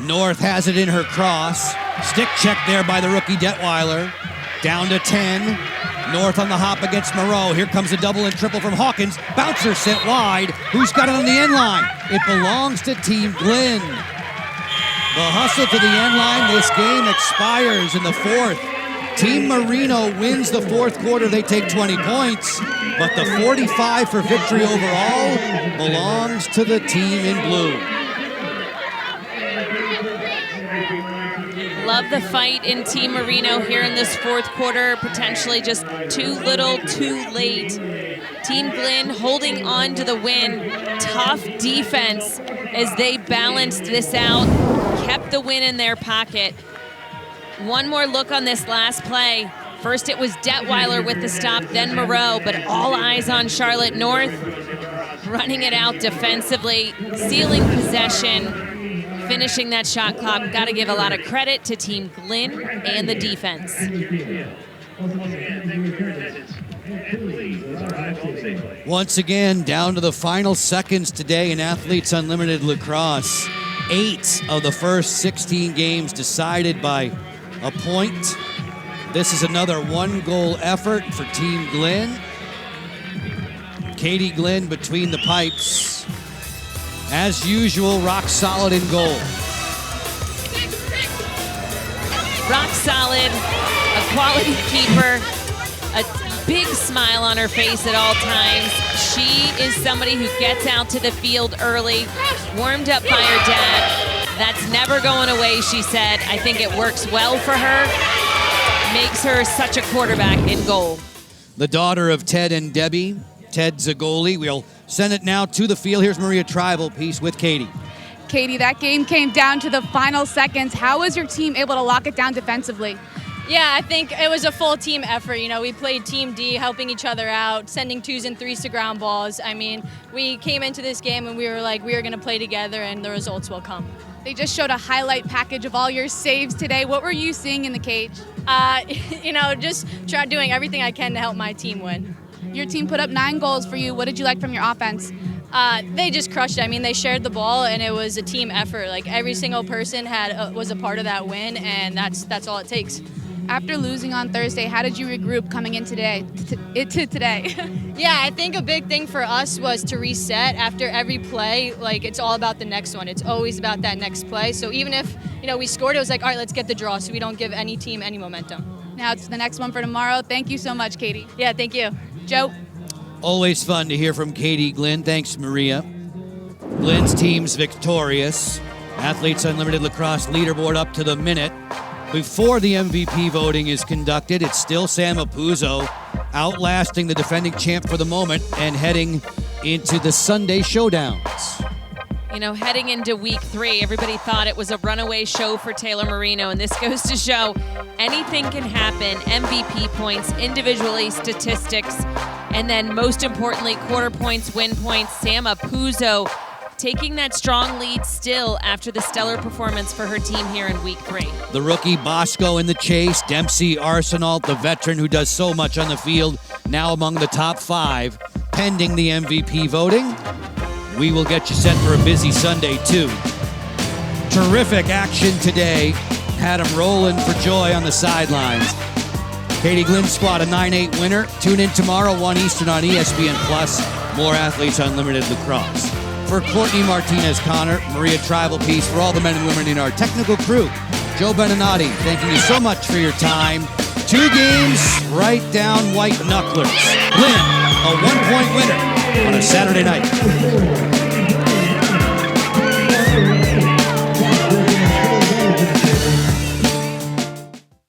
[SPEAKER 1] North has it in her cross. Stick check there by the rookie Detweiler. Down to 10. North on the hop against Moreau. Here comes a double and triple from Hawkins. Bouncer sent wide. Who's got it on the end line? It belongs to Team Glenn. The hustle to the end line. This game expires in the fourth. Team Marino wins the fourth quarter. They take 20 points. But the 45 for victory overall belongs to the team in blue.
[SPEAKER 2] Love the fight in Team Marino here in this fourth quarter. Potentially just too little, too late. Team Glenn holding on to the win. Tough defense as they balanced this out. Kept the win in their pocket. One more look on this last play. First it was Detweiler with the stop, then Moreau, but all eyes on Charlotte North. Running it out defensively, sealing possession, finishing that shot clock. Got to give a lot of credit to Team Glenn and the defense.
[SPEAKER 1] Once again, down to the final seconds today in Athletes Unlimited Lacrosse. 8 of the first 16 games decided by a point. This is another one-goal effort for Team Glenn. Katie Glenn between the pipes. As usual, rock solid in goal.
[SPEAKER 2] Rock solid, a quality keeper, a big smile on her face at all times. She is somebody who gets out to the field early, warmed up by her dad. That's never going away, she said. I think it works well for her. Makes her such a quarterback in goal.
[SPEAKER 1] The daughter of Ted and Debbie. Ted's a goalie. We'll send it now to the field. Here's Maria Tribalpiece with Katie.
[SPEAKER 3] Katie, that game came down to the final seconds. How was your team able to lock it down defensively?
[SPEAKER 10] Yeah, I think it was a full team effort. You know, we played Team D, helping each other out, sending 2s and 3s to ground balls. I mean, we came into this game and we were like, we are going to play together and the results will come.
[SPEAKER 3] They just showed a highlight package of all your saves today. What were you seeing in the cage?
[SPEAKER 10] You know, just doing everything I can to help my team win.
[SPEAKER 3] Your team put up 9 goals for you. What did you like from your offense?
[SPEAKER 10] They just crushed it. I mean, they shared the ball, and it was a team effort. Like every single person was a part of that win, and that's all it takes.
[SPEAKER 3] After losing on Thursday, how did you regroup coming in today?
[SPEAKER 10] Yeah, I think a big thing for us was to reset after every play. Like, it's all about the next one. It's always about that next play. So even if, we scored, it was like, all right, let's get the draw so we don't give any team any momentum.
[SPEAKER 3] Now it's the next one for tomorrow. Thank you so much, Katie.
[SPEAKER 10] Yeah, thank you.
[SPEAKER 3] Joe?
[SPEAKER 1] Always fun to hear from Katie Glynn. Thanks, Maria. Glynn's team's victorious. Athletes Unlimited Lacrosse leaderboard up to the minute. Before the MVP voting is conducted, it's still Sam Apuzzo outlasting the defending champ for the moment and heading into the Sunday showdowns.
[SPEAKER 2] Heading into week 3, everybody thought it was a runaway show for Taylor Marino, and this goes to show anything can happen. MVP points, individually statistics, and then most importantly, quarter points, win points. Sam Apuzzo taking that strong lead still after the stellar performance for her team here in week 3.
[SPEAKER 1] The rookie Bosco in the chase, Dempsey Arsenal, the veteran who does so much on the field, now among the top 5, pending the MVP voting. We will get you set for a busy Sunday, too. Terrific action today. Had them rolling for joy on the sidelines. Katie Glynn's squad, a 9-8 winner. Tune in tomorrow, 1 Eastern on ESPN+. More Athletes Unlimited Lacrosse. For Courtney Martinez-Connor, Maria Tribal-Peace, for all the men and women in our technical crew, Joe Beninati, thanking you so much for your time. 2 games, right down white knucklers. Glynn, a 1-point winner on a Saturday night.